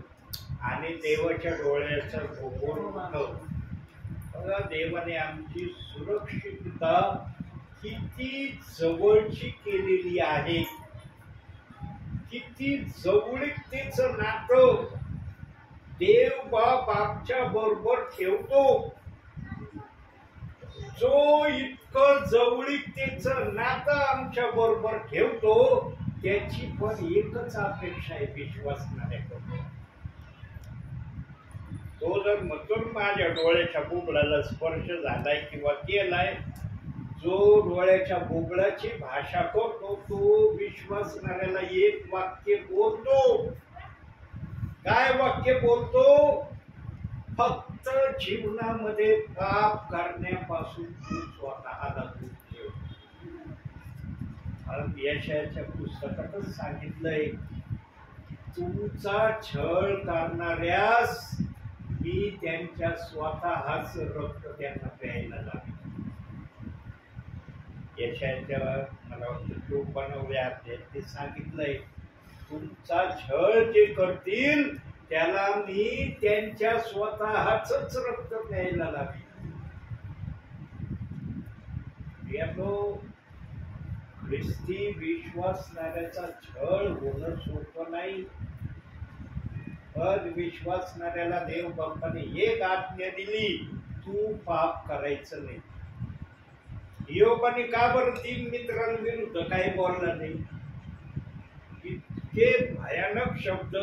आणि देवाच्या डोळ्याचं बुबुळ कुठं. बघा, देवाने आमची सुरक्षितता किती जवळची केलेली आहे, किती जवळीकतेचं नातं देव बाप आमच्या बरोबर ठेवतो. जो इतकं जवळीकतेचं नातं आमच्या बरोबर ठेवतो त्याची पण एकच अपेक्षा आहे विश्वासणाऱ्याकडून. तो जर म्हणतो माझ्या डोळ्याच्या बुबुळाला स्पर्श झालाय किंवा केलाय, जो डोळ्याच्या बुबुळाची भाषा करतो तो विश्वासणाऱ्याला एक वाक्य बोलतो. काय वाक्य बोलतो? फक्त जीवनामध्ये पाप करण्यापासून तू स्वतःला दूर ठेव. कारण यशाच्या पुस्तकातच सांगितलंय, तुमचा छळ करणाऱ्यास मी त्यांच्या स्वतःच रक्त त्यांना प्यायला लागेल. यशाच्या मला वाटतं तो बनवल्या ते सांगितलंय, तुमचा छळ जे करतील त्याला मी त्यांच्या स्वतःच रक्त प्यायला लागेल. ख्रिस्ती विश्वासणाऱ्याचा छळ होणं सोपं नाही. पण विश्वासणाऱ्याला देव बाप्पाने एक आज्ञा दिली, तू पाप करायचं नाही. योबाने का बरं 3 मित्रांविरुद्ध काही बोलला नाही? इतके भयानक शब्द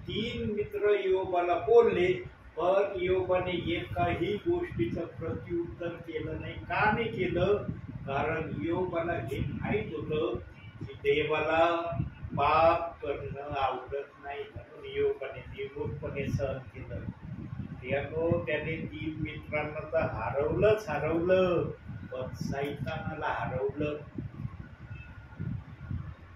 3 मित्र योबाला बोलले, पण योबाने एकाही गोष्टीचं प्रत्युत्तर केलं नाही. का नाही केलं? कारण योबाला हे माहित होतं की देवाला पाप करणं आवडत नाही, म्हणून योबाने निमूटपणे सहन केलं. त्याने 3 मित्रांना तर हरवलं, पण सैतानाला हरवलं.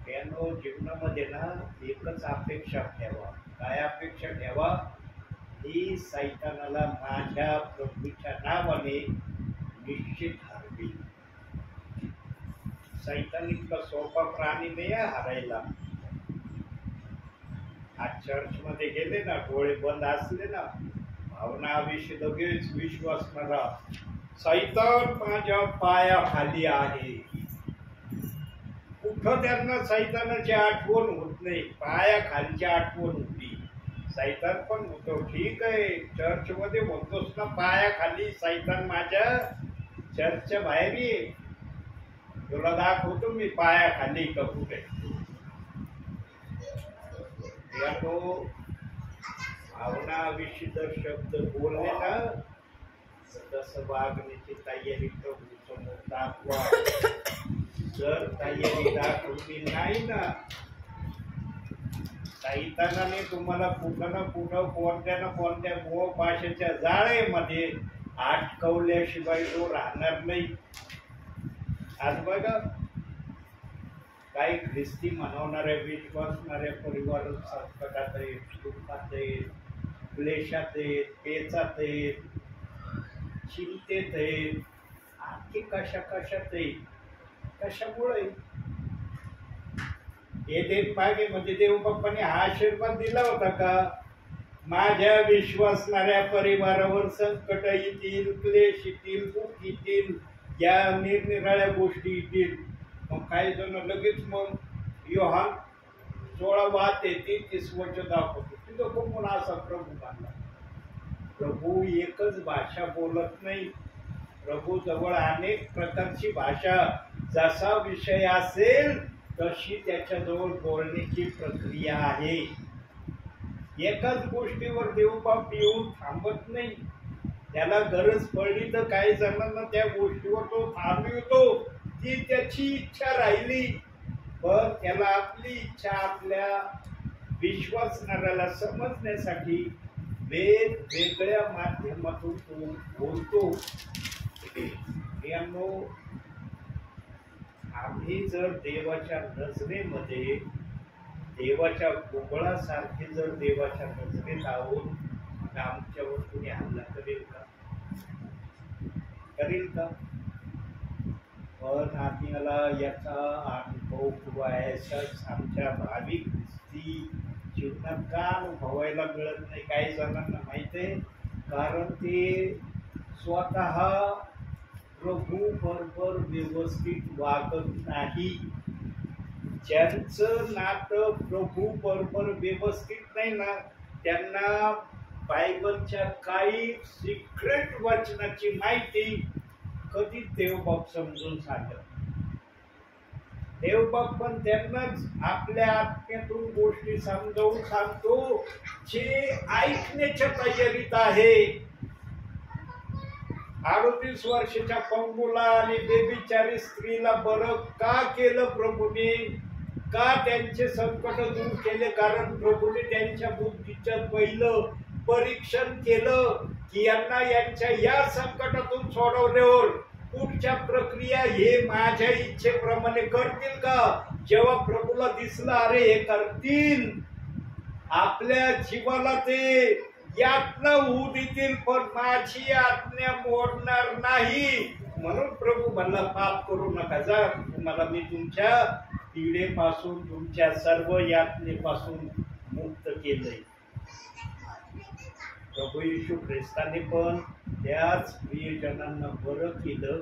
त्यानो जीवनामध्ये ना एकच अपेक्षा ठेवा. काय अपेक्षा ठेवा? ही सैतानाला माझ्या प्रभूच्या नावाने निश्चित हरवी. सैतान इतका सोपा प्राणी नाही हरायला. आज चर्च मध्ये गेले ना, डोळे बंद असले ना, भावनाविषयी लगेच विश्वास करा, सैतान माझ्या पायाखाली आहे. कुठं त्यांना सैतानाची आठवण होत नाही, पायाखालची आठवण होती. सैतान पण होतो, ठीक आहे, चर्च मध्ये म्हणतोस ना पायाखाली, सैतान माझ्या चर्चच्या बाहेर ये, तुला दाखवतो मी पायाखाली का कुठे. भावनाविषयी जर शब्द बोलले ना, तसं वागण्याची तयारी प्रभू समोर दाखवा. जर तयारी दाखवली नाही ना, सैतानाने तुम्हाला कुठं ना कुठं कोणत्या ना कोणत्या मोह पाशाच्या जाळेमध्ये अटकवल्याशिवाय तो राहणार नाही. आज बघा, काही ख्रिस्ती म्हणवणाऱ्या विश्वासणाऱ्या परिवार संकटात आहेत, दुःखात आहेत, क्लेशात आहेत, पेचात आहेत, चिंतेत आहेत, आणखी कशात आहेत. कशामुळे? एदेन बागेमध्ये देव बाप्पाने हा आशीर्वाद दिला होता का? माझ्या विश्वासणाऱ्या परिवारावर संकट येतील, क्लेश येतील, दुःख येतील, या निरनिराळ्या गोष्टी येतील. मग काही जण लगेच मग योहान 16:33 वचन दाखवतो, तिथं कोण असा प्रभू मानला. प्रभू एकच भाषा बोलत नाही. प्रभू जवळ अनेक प्रकारची भाषा, जसा विषय असेल तशी त्याच्याजवळ बोलण्याची प्रक्रिया आहे. एकाच गोष्टीवर देवबाप येऊन थांबत नाही. त्याला गरज पडली तर काही जणांना त्या गोष्टीवर तो थांबवतो, ती त्याची इच्छा राहिली. पण त्याला आपली इच्छा आपल्या विश्वासणाऱ्याला समजण्यासाठी वेगवेगळ्या माध्यमातून तो बोलतो. आम्ही जर देवाच्या नजरेमध्ये देवाच्या गोबळासारखे जर देवाच्या नजरेत आहोत, तर आमच्यावर कोणी हल्ला करेल का? पण आपल्याला याचा अनुभव किंवा आमच्या भाविक ख्रिस्ती जीवनात का अनुभवायला मिळत नाही? काही जणांना माहित आहे, कारण ते स्वतः प्रभू बरोबर व्यवस्थित वागत नाही. ज्यांचं नातं प्रभू बरोबर व्यवस्थित नाही ना, त्यांना बायबलच्या काही सिक्रेट वचनाची माहिती कधीच देवबाप समजून सांगत. देवबाप पण त्यांनाच आपल्या आत्म्यातून गोष्टी समजावून सांगतो जे ऐकण्याच्या तयारीत आहे. 38 वर्षाच्या पंगूला आणि बेबिचारी स्त्रीला बरं का केलं प्रभूने? का त्यांचे संकट दूर केले? कारण प्रभूने त्यांच्या बुद्धीचं पहिलं परीक्षण केलं की यांना यांच्या या संकटातून सोडवल्यावर कुठल्या पुढच्या प्रक्रिया हे माझ्या इच्छेप्रमाणे करतील का? जेव्हा प्रभूला दिसलं अरे हे करतील, आपल्या जीवाला ते यातना होऊ देतील, पण माझी आज्ञा मोडणार नाही. म्हणून प्रभू म्हणला पाप करू नका, जा तुम्हाला मी तुमच्या पीडेपासून तुमच्या सर्व यातनेपासून मुक्त केलंय. प्रभू येशू ख्रिस्ताने पण त्याच प्रियजनांना बरं केलं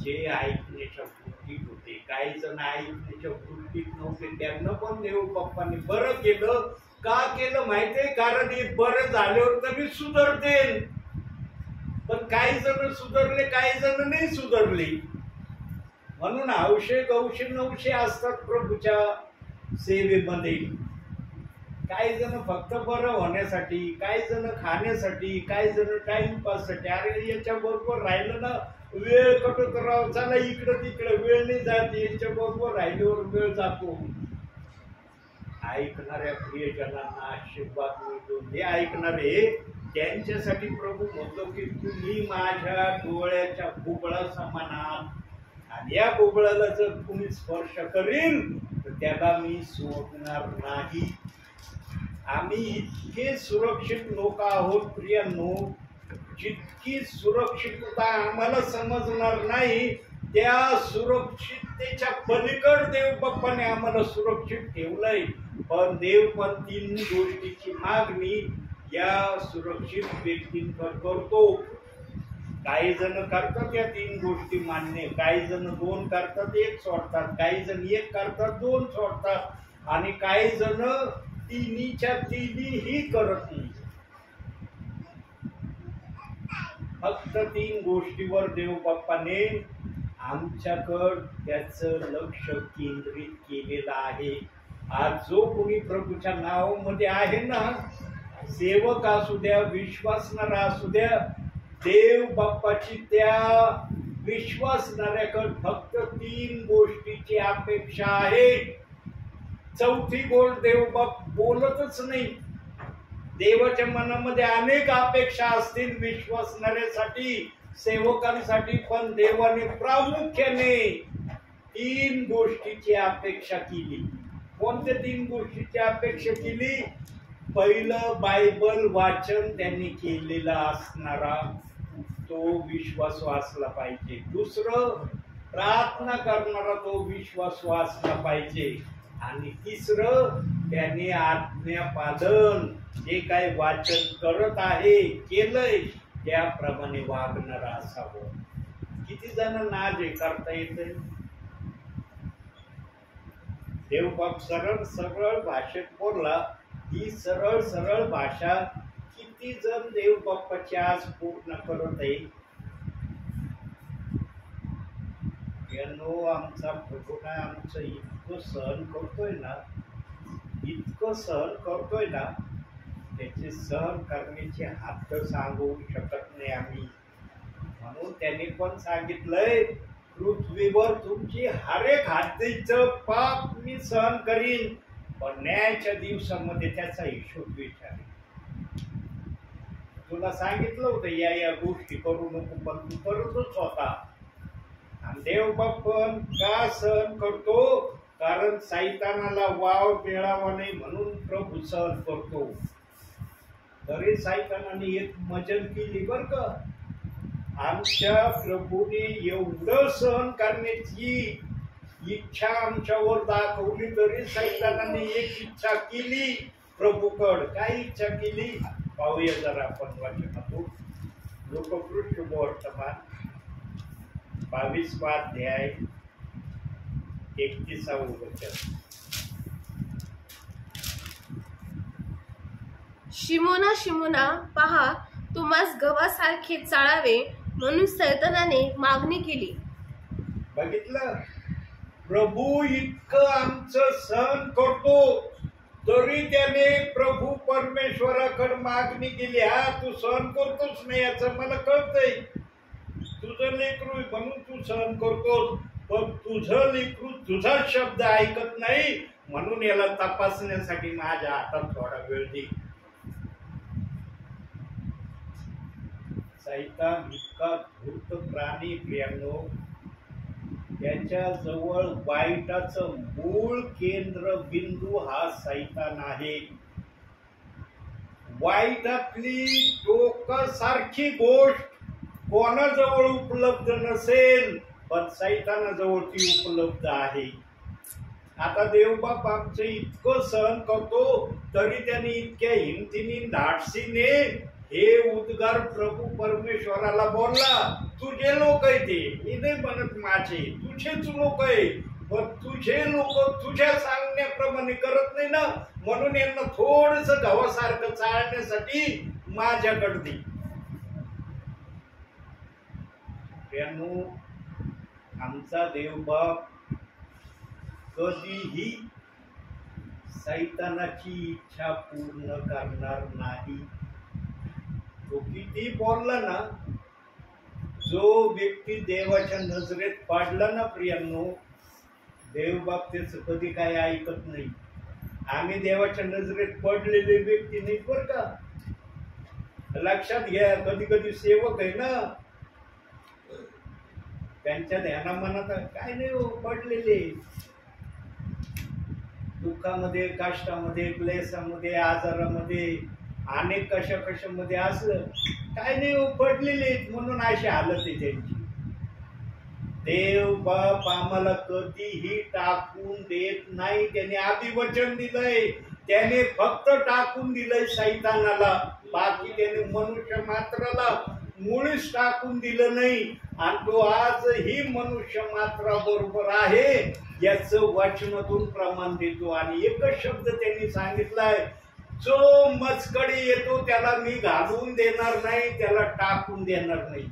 जे ऐकण्याच्या वृत्तीत होते. काही जण ऐकण्याच्या वृत्तीत नव्हते, त्यांना पण देव बाप्पाने बरं केलं. का केलं माहितीये? कारण हे बरं झाल्यावर तरी सुधारतील. पण काही जण सुधारले, काही जण नाही सुधारले. म्हणून हौशे नवशे असतात प्रभूच्या सेवेमध्ये. काही जण फक्त बरं होण्यासाठी, काही जण खाण्यासाठी, काही जण टाइमपाससाठी. अरे याच्या बरोबर राहिलं ना वेळ कटत राव, चला इकडं तिकडं, वेळ नाही जाते. याच्या बरोबर राहिल्यावर वेळ जातो. ऐकणाऱ्या प्रियजनांना आशीर्वाद मिळतो. हे ऐकणारे त्यांच्यासाठी प्रभू म्हणतो की तुम्ही माझ्या डोळ्याच्या बुबळा समान आहात, आणि या बुबळाला जर तुम्ही स्पर्श करील तर त्याला मी सोडणार नाही. आम्ही इतके सुरक्षित लोक आहोत प्रियांनो, जितकी सुरक्षितता आम्हाला समजणार नाही त्या सुरक्षिततेच्या पलीकड देव बाप्पाने आम्हाला सुरक्षित ठेवलंय. पण देव पण 3 गोष्टीची मागणी या सुरक्षित व्यक्तींवर करतो. काही जण करतात या 3 गोष्टी मान्य, काही जण 2 करतात 1 सोडतात, काही जण 1 करतात 2 सोडतात, आणि काही जण 3च्या 3ही करत नाही. फक्त 3 गोष्टीवर देव बाप्पाने आमच्याकडं त्याचं लक्ष केंद्रित केलेलं आहे. आज जो कोणी प्रभूच्या नावामध्ये आहे ना, सेवक असू द्या, विश्वासणारा असू द्या, देव बाप्पाची त्या विश्वासणाऱ्याकडे फक्त 3 गोष्टीची अपेक्षा आहे. 4थी गोष्ट देव बाप बोलतच नाही. देवाच्या मनामध्ये अनेक अपेक्षा असतील विश्वासणाऱ्यासाठी, सेवकांसाठी, पण देवाने प्रामुख्याने 3 गोष्टीची अपेक्षा केली. कोणत्या 3 गोष्टीची अपेक्षा केली? पहिलं, बायबल वाचन त्यांनी केलेला असणारा तो विश्वासू असला पाहिजे. दुसरं, प्रार्थना करणारा तो विश्वासू असला पाहिजे. आणि तिसरं, त्याने आज्ञापालन जे काही वाचन करत आहे, केलंय त्याप्रमाणे वागणारा असावं. किती जणांना जे करता येते? देवबाप सरळ सरळ भाषेत बोलला. ही सरळ सरळ भाषा किती जण देवबाप्पाची आज पूर्ण करत आहे? आमचा प्रभू काय आमचं इतकं सहन करतोय ना, इतकं सहन करतोय ना, त्याचे सहन करण्याची हद्द सांगू शकत नाही आम्ही. म्हणून त्याने पण सांगितलंय, पृथ्वीवर तुमची हरेक हद्दीचं पाप मी सहन करीन, पण न्यायाच्या दिवसामध्ये त्याचा हिशोब विचारेन. तुला सांगितलं होतं या गोष्टी करू नको, पण तू करतच होता. आणि देवबाप पण का सहन करतो? कारण सैतानाला वाव मिळावा नाही म्हणून प्रभू सहन करतो. तरी सैतानाने एक मजल केली बर का. आमच्या प्रभूने एवढं सहन करण्याची इच्छा आमच्यावर दाखवली, तरी सैतानाने एक इच्छा केली प्रभूकड. काय इच्छा केली पाहूया जरा आपण वाचनातून. लोकपृष्ठ वर्तमान 22वा अध्याय 31वे वचन. शिमोना शिमोना, पहा तुम्हास गव्हासारखे चाळावे म्हणून सैतानाने मागणी केली. बघितलं, प्रभू इतकं आमचं सहन करतो, तरी त्याने प्रभू परमेश्वराकडे मागणी केली. हा तू सहन करतोच नाही याचं मला कळतंय, तुझं लेकरू म्हणून तू सहन करतोस, पण तुझं लेकरू तुझा शब्द ऐकत नाही, म्हणून याला तपासण्यासाठी माझ्या हातात थोडा वेळ दे. सैतान इतका धूर्त प्राणी प्रियांनो, त्याच्या जवळ वाईटाचं मूळ केंद्र बिंदू हा सैतान आहे. वाईटातली टोकासारखी गोष्ट कोणाजवळ उपलब्ध नसेल, पण सैतानाजवळ ती उपलब्ध आहे. आता देवबाप आमचं इतकं सहन करतो, तरी त्यांनी इतक्या हिमतीने धाडसीने हे उद्गार प्रभू परमेश्वराला बोलला. तुझे लोक आहे ते, मी नाही म्हणत माझे, तुझेच लोक आहे, पण तुझे लोक तुझ्या सांगण्याप्रमाणे करत नाही ना, म्हणून यांना थोडस गव्हासारखं चालण्यासाठी माझ्याकडे दे. त्यानु आमचा देवबाप कधीही सैतानाची इच्छा पूर्ण करणार नाही. तो किती बोलला ना, जो व्यक्ती देवाच्या नजरेत पाडला ना प्रियांनो, देवबाप त्याचं कधी काय ऐकत नाही. आम्ही देवाच्या नजरेत पडलेले व्यक्ती नाही बर का, लक्षात घ्या. कधी कधी सेवक आहे ना, त्यांच्या ध्यानामनात काय नाही हो, पडलेले दुःखामध्ये, कष्टामध्ये, क्लेशामध्ये, आजारामध्ये, अनेक कशामध्ये असलं काय नाही हो, पडलेले म्हणून अशी हालत आहे त्यांची. देव बाप आम्हाला कधीही टाकून देत नाही. त्याने आधी वचन दिलंय, त्याने फक्त टाकून दिलंय सैतानाला, बाकी त्याने मनुष्य मात्राला मुळीच टाकून दिलं नाही. आणि तो आजही मनुष्य मात्रा बरोबर आहे याचं वचनातून प्रमाण देतो. आणि एकच शब्द त्यांनी सांगितलाय, जो मजकडे येतो त्याला मी घालून देणार नाही, त्याला टाकून देणार नाही.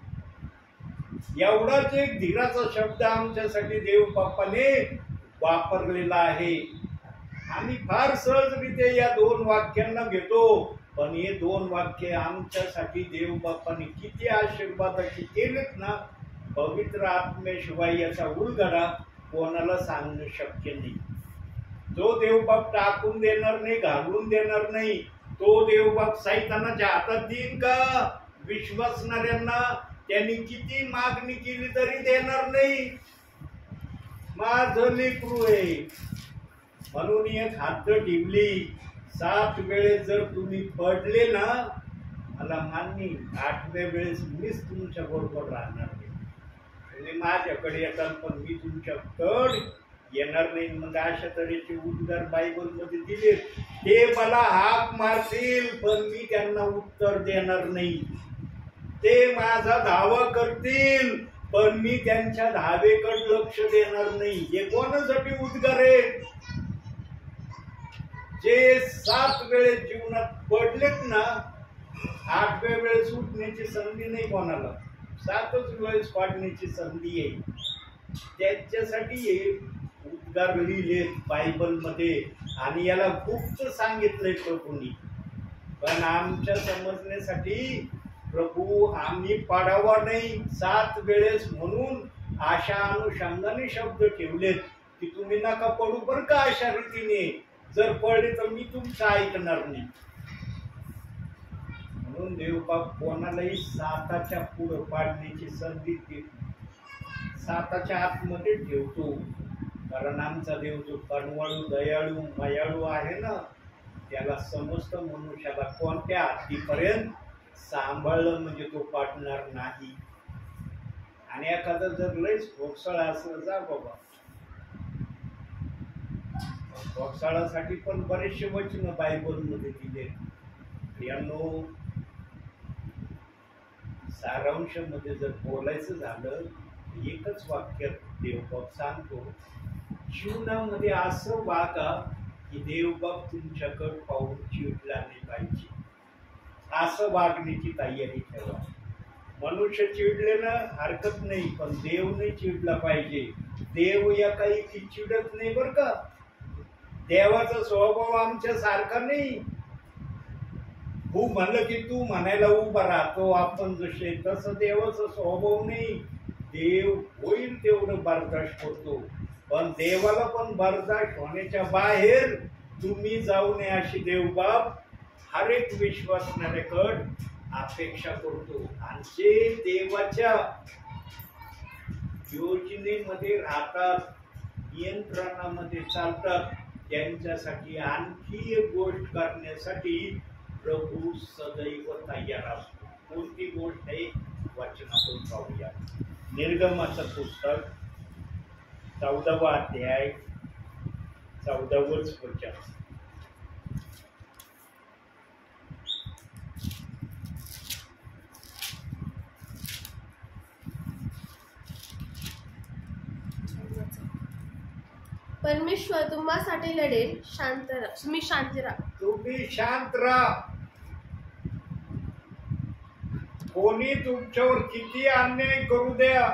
एवढाच एक धीराचा शब्द आमच्यासाठी देव बाप्पाने वापरलेला आहे. आम्ही फार सहजरित्या या दोन वाक्यांना घेतो, पण हे दोन वाक्य आमच्यासाठी देव बाप्पाने किती आशीर्वादाची केलेत ना, पवित्र आत्म्याशिवाय याचा उलगडा कोणाला सांगणं शक्य नाही. जो देवबाप टाकून देणार नाही, घालून देणार नाही, तो देवबाप सैतानाच्या हातात देईन का? विश्वासणाऱ्यांना त्यांनी किती मागणी केली तरी देणार नाही. माझं लेकरू आहे म्हणून एक हात टिपली, 7 वेळेस जर तुम्ही पडले ना, मला मान्य, 8व्या वेळेस मीच तुमच्या बरोबर राहणार नाही. तुम्ही माझ्याकडे येतात पण मी तुमच्याकडे येणार नाही. मग अशा तऱ्हेचे उद्गार बायबल मध्ये दिले. ते मला हाक मारतील पण मी त्यांना उत्तर देणार नाही. ते माझा धावा करतील पण मी त्यांच्या धावेकडे लक्ष देणार नाही. हे कोणासाठी उद्गार आहेत? जे 7 वेळेस जीवनात पडलेत ना, 8व्या वेळेस उठण्याची संधी नाही कोणाला, 7च वेळेस पाडण्याची संधी आहे. त्यांच्यासाठी हे उद्गार लिहिलेत बायबल मध्ये आणि याला गुप्त सांगितलंय प्रभूंनी. पण आमच्या समजण्यासाठी प्रभू आम्ही पाडावा नाही 7 वेळेस म्हणून अशा अनुषंगाने शब्द ठेवलेत की तुम्ही नका पडू बरं का अशा रीतीने. जर पडले तर मी तुमचं ऐकणार नाही. म्हणून देवबाप कोणालाही 7च्या पुढे पाडण्याची संधी देत, 7च्या आतमध्ये ठेवतो. कारण आमचा देव जो कणवाळू, दयाळू, मयाळू आहे ना, त्याला समस्त मनुष्याला कोणत्या हद्दीपर्यंत सांभाळलं म्हणजे तो पाडणार नाही. आणि एखादा जर लयच भोगसाळा असलं, जा बाबा, भोगसाळासाठी पण बरेचसे वचन बायबल मध्ये दिले. यांनो सारांश मध्ये जर बोलायचं झालं, एकच वाक्यात देवबाप सांगतो, जीवनामध्ये असं वागा की देवबाप तुमच्याकडे पाहून चिडला नाही पाहिजे. असं वागण्याची तयारी ठेवा. मनुष्य चिडले ना हरकत नाही, पण देव नाही चिडला पाहिजे. देव या काही चिडत नाही बर का. देवाचा स्वभाव आमच्या सारखा नाही. तू म्हणलं की तू म्हणायला उभा राहतो, आपण जसे, तसं देवाचा स्वभाव नाही. देव होईल तेवढं बर्दाश्त करतो, पण देवाला पण बर्दाश्त होण्याच्या बाहेर तुम्ही जाऊ नये अशी देवबाप हर एक विश्वासणाऱ्याकडे अपेक्षा करतो आणि जे देवाच्या योजनेमध्ये राहतात, नियंत्रणामध्ये चालतात, त्यांच्यासाठी आणखी एक गोष्ट करण्यासाठी प्रभू सदैव तयार असतो. कोणती गोष्ट आहे? वचनातून पाहूया. निर्गमाचं पुस्तक 14वा अध्याय 14वंच वचन. परमेश्वर तुम्हासाठी लढेल, तुम्ही शांत राहा. तुम्ही शांत राहा. कोणी तुमच्यावर किती अन्याय करू द्या,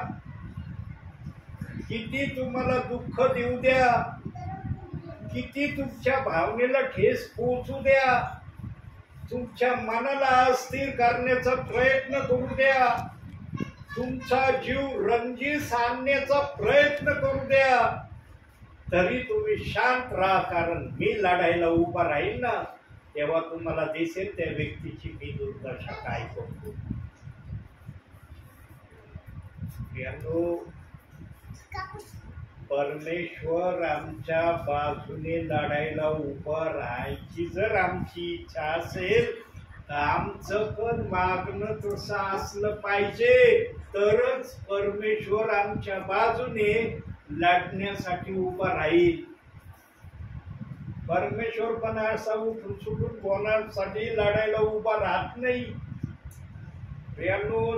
किती तुम्हाला दुःख देऊ द्या, किती तुमच्या भावनेला ठेस पोहोचू द्या, तुमच्या मनाला अस्थिर करण्याचा प्रयत्न करू द्या, तुमचा जीव रंजीस आणण्याचा प्रयत्न करू द्या, तरी तुम्ही शांत राहा. कारण मी लढायला उभा राहील ना, तेव्हा तुम्हाला दिसेल त्या व्यक्तीची मी दुर्दशा काय करतो. परमेश्वर आमच्या बाजूने लढायला उभा राहायची जर आमची इच्छा असेल तर आमचं पण मागणं तसं असलं पाहिजे, तरच परमेश्वर आमच्या बाजूने लढण्यासाठी उभा राहील. परमेश्वर पण असा उठून सुटून कोणासाठी लढायला उभा राहत नाही.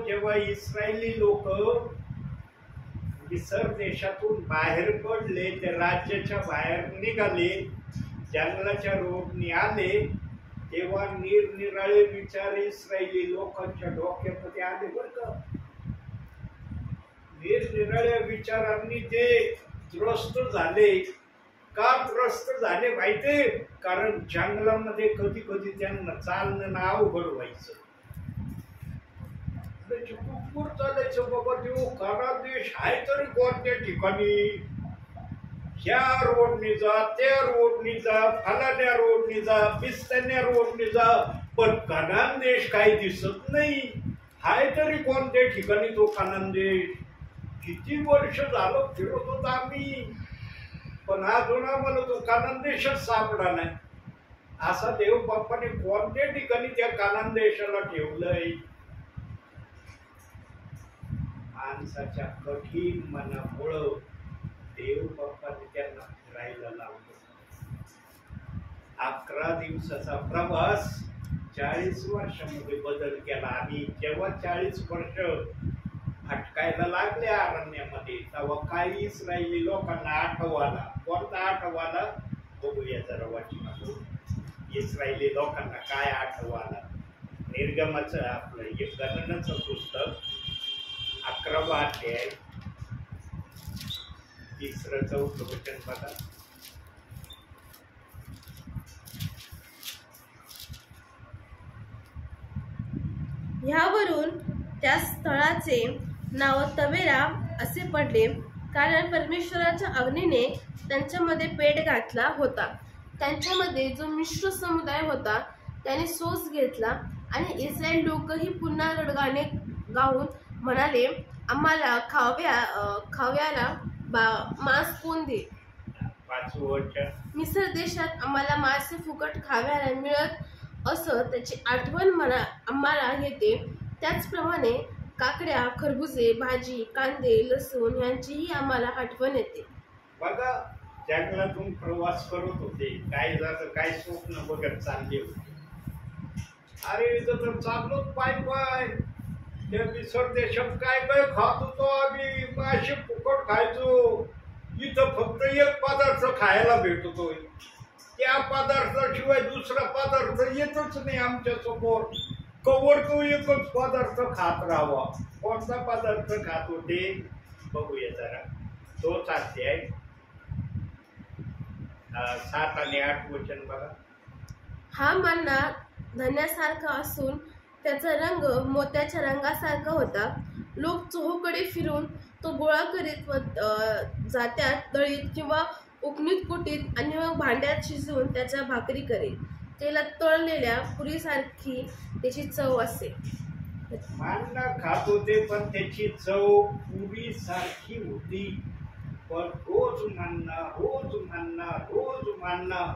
जेव्हा इस्रायली लोक मिसर देशातून बाहेर पडले, ते राज्याच्या बाहेर निघाले, जंगलाच्या रोडनी आले, तेव्हा निरनिराळे विचार इस्रायली लोकांच्या डोक्यामध्ये आले. बर का, निरनिराळ्या विचारांनी ते त्रस्त झाले. का त्रस्त झाले माहिती? कारण जंगलामध्ये कधी कधी त्यांना चालणं अवघड व्हायचं. खूप चालायचं बाबा, देऊ काना देश आहे तरी कोणत्या ठिकाणी, ह्या रोडनी जा, त्या रोडनी जा, फलाण्या रोडनी जा, पिस्तान्या रोडनी जा, पण कानान देश काही दिसत नाही. हाय तरी कोणत्या ठिकाणी तो कानान देश? किती वर्ष झालं फिरत होतो आम्ही, पण अजून आम्हाला तो कानान देशच सापडा नाही. असा देव बाप्पाने कोणत्या ठिकाणी त्या कानान देशाला ठेवलंय? माणसाच्या कठीण मनामुळं देव बाप्पाने त्यांना फिरायला लावलं. 11 दिवसाचा प्रवास 40 वर्षामध्ये बदल केला. आणि जेव्हा 40 वर्ष भटकायला लागले अरण्यामध्ये, तेव्हा काही इस्रायली लोकांना आठवाला. कोणता आठवाला? बघूया जरा वाचनातून. इस्रायली लोकांना काय आठवाला? निर्गमाचं आपलं एक गणनाचं पुस्तक 11वा अध्याय 3-4 वचन बघा. ह्यावरून त्या स्थळाचे नाव तवेरा असे पडले, कारण परमेश्वराच्या अग्नीने त्यांच्यामध्ये पेट घातला होता. त्यांच्यामध्ये जो मिश्र समुदाय होता त्याने सोस घेतला, आणि इस्रायल लोकही पुन्हा रडगाणे गाऊन म्हणाले, आम्हाला खाव्याला मांस कोण दे? 5वं वचन. मिसर देशात आम्हाला मासे फुकट खाव्याला मिळत असं त्याची आठवण आम्हाला येते. त्याचप्रमाणे काकड्या, खरबुजे, भाजी, कांदे, लसूण यांचीही आम्हाला आठवण येते. बघा, जंगलातून प्रवास करत होते, काय झालं, काय स्वप्न बघत चालले होते. अरे इथं तर चाललोच पाय पाय. त्या मिसर देशात काय काय खात होतो आम्ही, मासे फुकट खायचो. इथं फक्त एक पदार्थ खायला भेटतोय, त्या पदार्थाशिवाय दुसरा पदार्थ येतच नाही आमच्या समोर. कवर तो एकच पदार्थ खात राहावा. कोणता पदार्थ खात होते बघूया जरा. 2 अध्याय 7 आणि 8 वचन बघा. हा मन्ना धान्यासारखा असून त्याचा रंग मोत्याच्या रंगासारखा होता. लोक चोहोकडे फिरून तो गोळा करीत व जात्यात दळीत किंवा उकणीत कुटीत आणि मग भांड्यात शिजवून त्याच्या भाकरी करीत. तेलात तळलेल्या पुरीसारखी त्याची चव असते. मांना खात होते पण त्याची चव पुरी सारखी होती. पण रोज मानना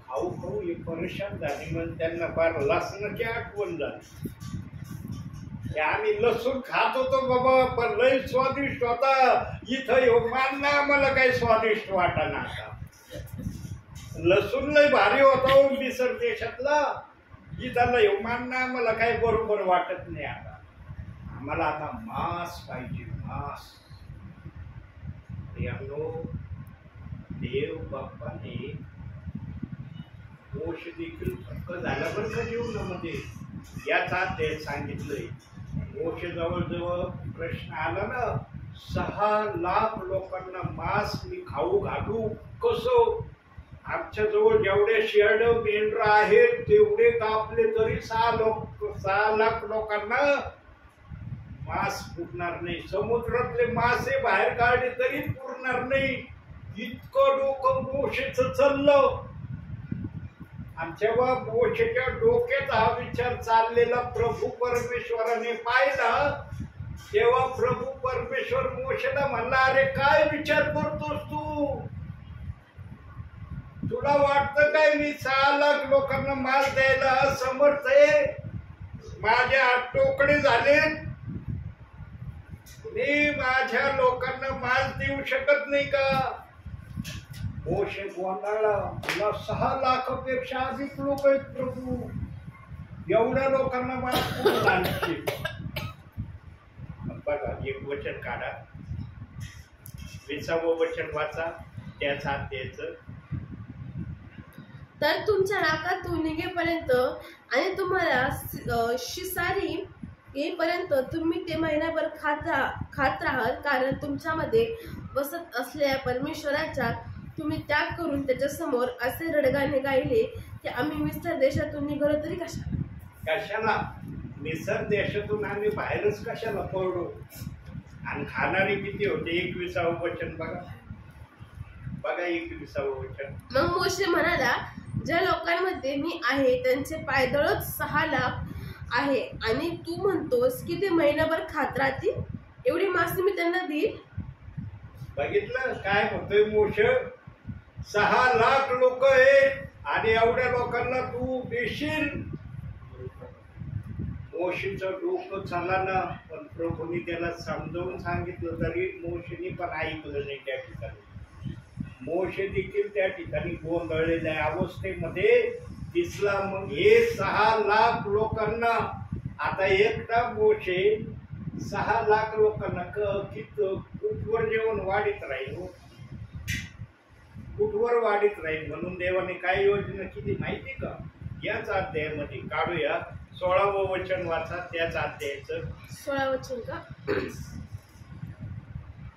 खाऊ खाऊ हे परेशान झाली. म्हणून त्यांना फार लसणाची आठवण झाली. ते आम्ही लसूण खात होतो बाबा, पण लय स्वादिष्ट होता. इथं येऊ मानना मला काही स्वादिष्ट वाटाना. आता लसूण लय भारी होता हो मिसर देशातला. इथं येऊ मानना मला काही बरोबर वाटत नाही. आता आम्हाला आता मांस पाहिजे, मांस. देव बाप्पाने मोक्ष देखील थक्क झाला बरं का जीवनामध्ये. याचा ते सांगितलंय. मोक्ष जवळजवळ प्रश्न आला ना, 6 लाख लोकांना मांस मी खाऊ घालू कसं? आमच्या जवळ जेवढे शेड मेंढर आहेत तेवढे कापले तरी 6 लाख लोकांना मांस पुरणार नाही. समुद्रातले मासे बाहेर काढले तरी पुरणार नाही. इतकं डोकं मोक्षेचं चाललं. आणि जेव्हा मोक्षेच्या डोक्यात हा विचार चाललेला प्रभू परमेश्वराने पाहिला, तेव्हा प्रभू परमेश्वर मोक्षेला म्हणला, अरे काय विचार करतोस तू? तुला वाटतं काय मी 6 लाख लोकांना मांस द्यायला समर्थ आहे? माझे हात टोकडे झाले. मी माझ्या लोकांना मांस देऊ शकत नाही का? मोशे गोंधळला. तुला 6 लाखापेक्षा अधिक लोक आहेत प्रभू. एवढ्या लोकांना मांस कुठं आणशील? बघा, एक वचन काढा, 20वं वचन वाचा. त्याचा द्यायचं. तर तुमच्या नाकातून निघेपर्यंत आणि तुम्हाला शिसारी येईपर्यंत तुम्ही ते महिनाभर खात राहाल. कारण तुमच्यामध्ये बसत असलेल्या परमेश्वराचा तुम्ही त्याग करून त्याच्यासमोर असे रडगाणे गायले की आम्ही मिस्र देशातून निघालो तरी कशाला? मिसर देशातून आम्ही बाहेरच कशाला पडलो? आणि खाणारे किती होते? 21वं वचन बघा. 21वं वचन. मग मोशे म्हणाला, ज्या लोकांमध्ये मी आहे त्यांचे पायदळच 6 लाख आहे आणि तू म्हणतोस की ते महिनाभर खात राहतील? एवढी मासे मी त्यांना देईल? बघितलं काय म्हणतोय मोशे? 6 लाख लोक आहेत आणि एवढ्या लोकांना तू देशील? मोशेचं डोकं चालना. पण प्रभूंनी त्याला समजावून सांगितलं तरी मोशेने पण ऐकलं नाही. त्या ठिकाणी मोशे देखील त्या ठिकाणी गोंधळलेल्या अवस्थेमध्ये दिसला. मग हे 6 लाख लोकांना आता एकटा मोशे 6 लाख लोकांना कुठवर जेवण वाढीत राहील? कुठवर वाढीत राहील? म्हणून देवाने काय योजना केली माहिती का? याच अध्यायामध्ये काढूया. 16वं वचन वाचा. त्याच अध्यायाचं 16 वचन का?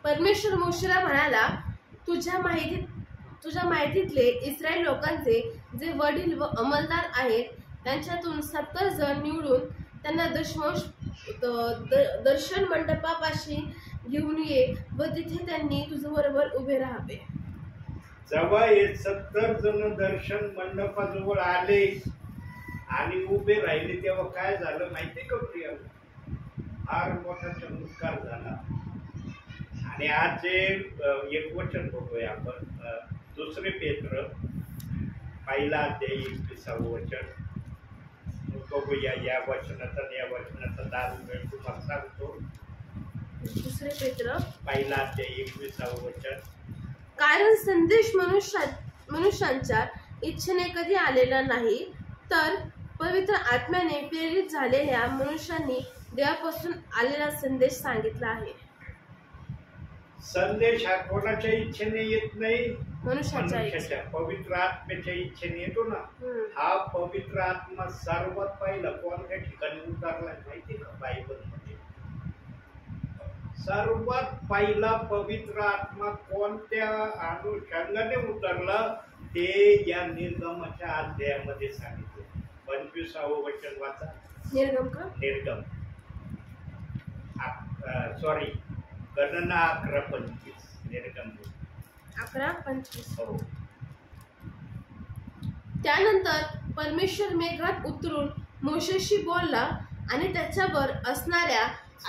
परमेश्वर मोशेला म्हणाला, तुझ्या माहितीतले इस्रायल लोकांचे जे वडील व अंमलदार आहेत त्यांच्यातून 70 जण निवडून त्यांना दर्शन मंडपापाशी घेऊन ये व तिथे त्यांनी तुझ्याबरोबर उभे राहावे. जेव्हा हे 70 जण दर्शन मंडपाजवळ आले आणि उभे राहिले तेव्हा काय झालं माहितीये का प्रिया? फार मोठा चमत्कार झाला. आणि आज एक वचन बघूया आपण. 2 पेत्र 1 अध्याय 21वं वचन बघूया. या वचनाचा दारू तुम्हाला सांगतो. 2 पेत्र 1 अध्याय 21वं वचन. कारण संदेश मनुष्यांच्या इच्छेने कधी आलेला नाही, तर पवित्र आत्म्याने प्रेरित झालेल्या मनुष्यांनी देवापासून आलेला संदेश सांगितला आहे. संदेश हा कोणाच्या इच्छेने येत नाही, मनुष्याच्या पवित्र आत्म्याच्या इच्छेने येतो ना. हा पवित्र आत्मा सर्वात पहिला कोणत्या ठिकाणी उतरला माहिती का? बायबल मध्ये सर्वात पहिला पवित्र आत्मा कोणत्या अनुषंगाने उतरला ते या निर्गमाच्या अध्यायामध्ये सांगितलं. 25वं वचन वाचा. निर्गम का? निर्गम सॉरी गणना 11:25. निर्गम 11:25. हो. त्यानंतर परमेश्वर मेघात उतरून मोशेशी बोलला आणि त्याच्यावर असणाऱ्या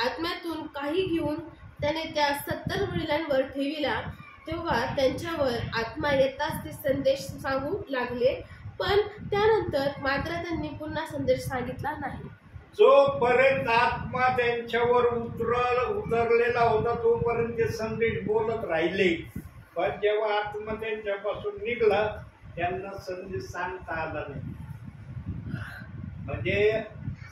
आत्म्यातून काही घेऊन त्याने त्या 70 वडिलांवर ठेविला, तेव्हा त्यांच्यावर आत्मा येताच ते संदेश सांगू लागले, पण त्यानंतर मात्र त्यांनी पुन्हा संदेश सांगितला नाही. जोपर्यंत आत्मा त्यांच्यावर उतरलेला होता तोपर्यंत ते संदेश बोलत राहिले, पण जेव्हा आत्मा त्यांच्यापासून निघाला त्यांना संदेश सांगता आला नाही. म्हणजे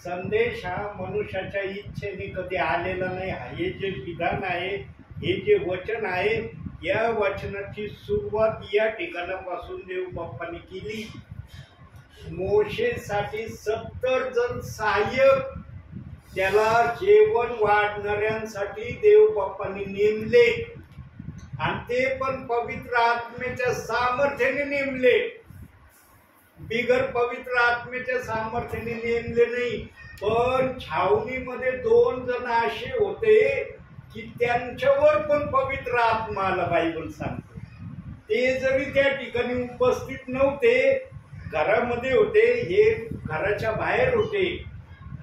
संदेश हा मनुष्याच्या इच्छेने कधी आलेला नाही. हे जे विधान आहे, हे जे वचन आहे, या वचनाची सुरुवात या ठिकाणापासून देव बाप्पाने केली. मोशेसाठी 70 जण सहाय्यक, त्याला जेवण वाढणाऱ्यांसाठी देव बाप्पाने नेमले, आणि ते पण पवित्र आत्म्याच्या सामर्थ्याने नेमले. बिगर पवित्र आत्म्याच्या सामर्थ्याने नेमले नाही. पण छावणीमध्ये 2 जण असे होते की त्यांच्यावर पण पवित्र आत्मा आला, बायबल सांगतो. ते जरी त्या ठिकाणी उपस्थित नव्हते, घरामध्ये होते, हे घराच्या बाहेर होते,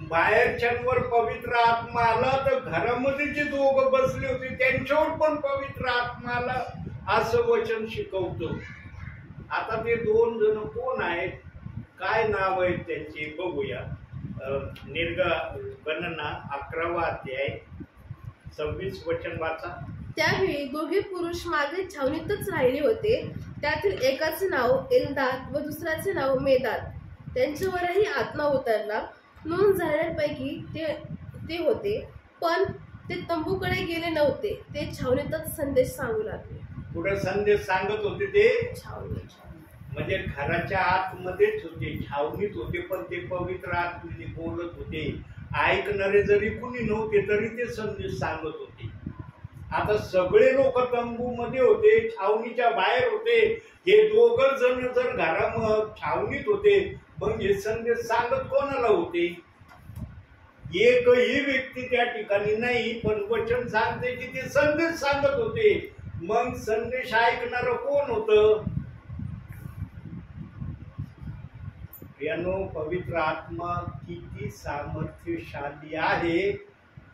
बाहेरच्यांवर पवित्र आत्मा आला, तर घरामध्ये जे दोघं बसले होते त्यांच्यावर पण पवित्र आत्मा आला, असं वचन शिकवतो. आता ते 2 जण कोण आहेत, काय नाव आहेत त्यांचे बघूया. निर्गमन 11 अध्याय 26 वचन वाचा. त्यावेळी 2 पुरुष मागे छावणीतच राहिले होते. त्यातील एकाचे नाव एल्दाद व दुसऱ्याचे नाव मेदाद. त्यांच्यावरही आत्मा उतरला. नोंद झालेल्यांपैकी ते होते, पण ते तंबूकडे गेले नव्हते. ते छावणीतच संदेश सांगू लागले. पुढे संदेश सांगत होते ते छावणी म्हणजे घराच्या आतमध्येच होते, छावणीत होते, पण ते पवित्र आत्म्याने बोलत होते. ऐकणारे जरी कुणी नव्हते तरी ते संदेश सांगत होते. आता सगळे लोक तंबूमध्ये होते, छावणीच्या बाहेर होते. हे 2 जण जर छावणीत होते, मग हे संदेश सांगत कोणाला होते? एकही व्यक्ती त्या ठिकाणी नाही, पण वचन सांगते की ते संदेश सांगत होते. मग संदेश ऐकणार कोण होतं? यानो, पवित्र आत्मा किती सामर्थ्यशाली आहे.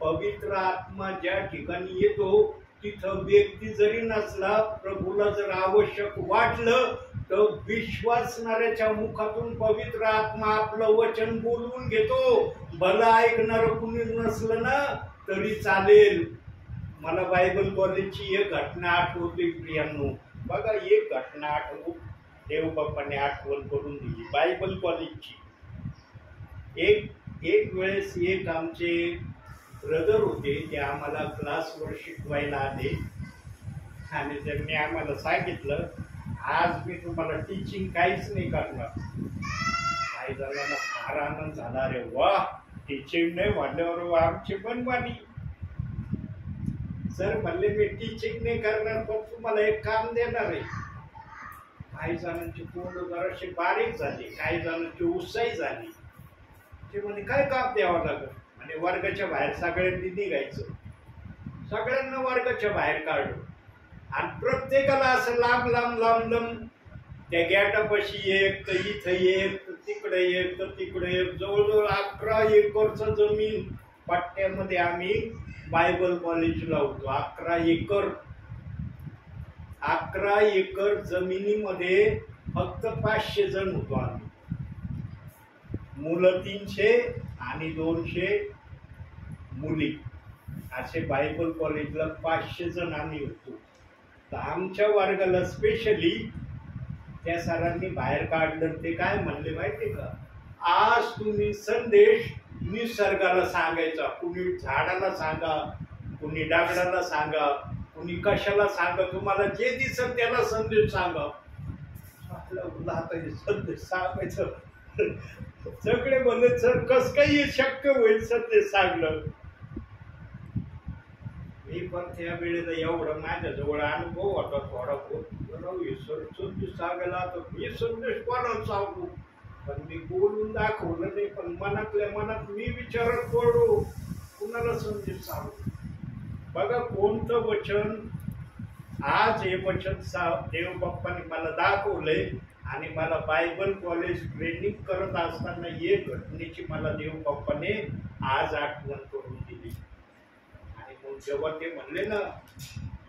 पवित्र आत्मा ज्या ठिकाणी येतो तिथं व्यक्ती जरी नसला, प्रभूला जर आवश्यक वाटलं तर विश्वासणाऱ्याच्या मुखातून पवित्र आत्मा आपलं वचन बोलवून घेतो. भलं ऐकणार कुणी नसलं ना तरी चालेल. मला बायबल कॉलेजची एक घटना आठवते प्रियांनो. बघा, एक घटना आठवू, देव बाप्पाने आठवण करून दिली बायबल कॉलेजची. एक वेळेस एक आमचे ब्रदर होते, ते आम्हाला क्लासवर शिकवायला आले आणि त्यांनी आम्हाला सांगितलं, आज मी तुम्हाला टीचिंग काहीच नाही करणार. काही जणांना फार आनंद झाला, रे वा, टीचिंग नाही म्हणल्यावर आमची बनवानी. सर म्हणले, मी टीचिंग नाही करणार, पण तुम्हाला एक काम देणार आहे. काही जणांची तोंड जराशी बारीक झाली, काही जणांची उत्साही झाली. ते म्हणे, काय काम द्यावं लागेल? आणि वर्गाच्या बाहेर सगळ्यांनी निघायचं. सगळ्यांना वर्गाच्या बाहेर काढलं आणि प्रत्येकाला असं लांब लांब लांब लांब त्या गॅटापाशी एक, तर इथं एक, तर तिकडे एक, तर तिकडे एक, जवळजवळ 11 एकरचं जमीन पट्ट्यामध्ये आम्ही बायबल कॉलेज लावतो. 11 एकर जमिनीमध्ये फक्त 500 जण होतो आम्ही. मुलं 300 आणि 200 मुली, असे बायबल कॉलेजला 500 जण आम्ही होतो. तर आमच्या वर्गाला स्पेशली त्या सरांनी बाहेर काढलं. ते काय म्हणले माहिती का, आज तुम्ही संदेश निसर्गाला सांगायचा. कुणी झाडाला सांगा, कुणी डागडाला सांगा, कुणी कशाला सांगा, तुम्हाला जे दिसत त्याला संदेश सांगा. आता हे संदेश सांगायचं. सगळे बोलले, सर कस काही शक्य होईल संदेश सांगलं? मी पण त्या वेळेला एवढा माझ्याजवळ अनुभव होता थोडा संदेश सांगायला, तर मी संदेश कोणाला सांगू? पण मी बोलून दाखवलं नाही, पण मनातल्या मनात मी विचारत पडलो, कुणाला संदेश सांगू? बघा, कोणतं वचन, आज हे वचन देव बाप्पाने मला दाखवलंय आणि मला बायबल कॉलेज ट्रेनिंग करत असताना एक घटनेची मला देव बाप्पाने आज आठवण करून दिली. आणि मग जेव्हा ते म्हणले ना,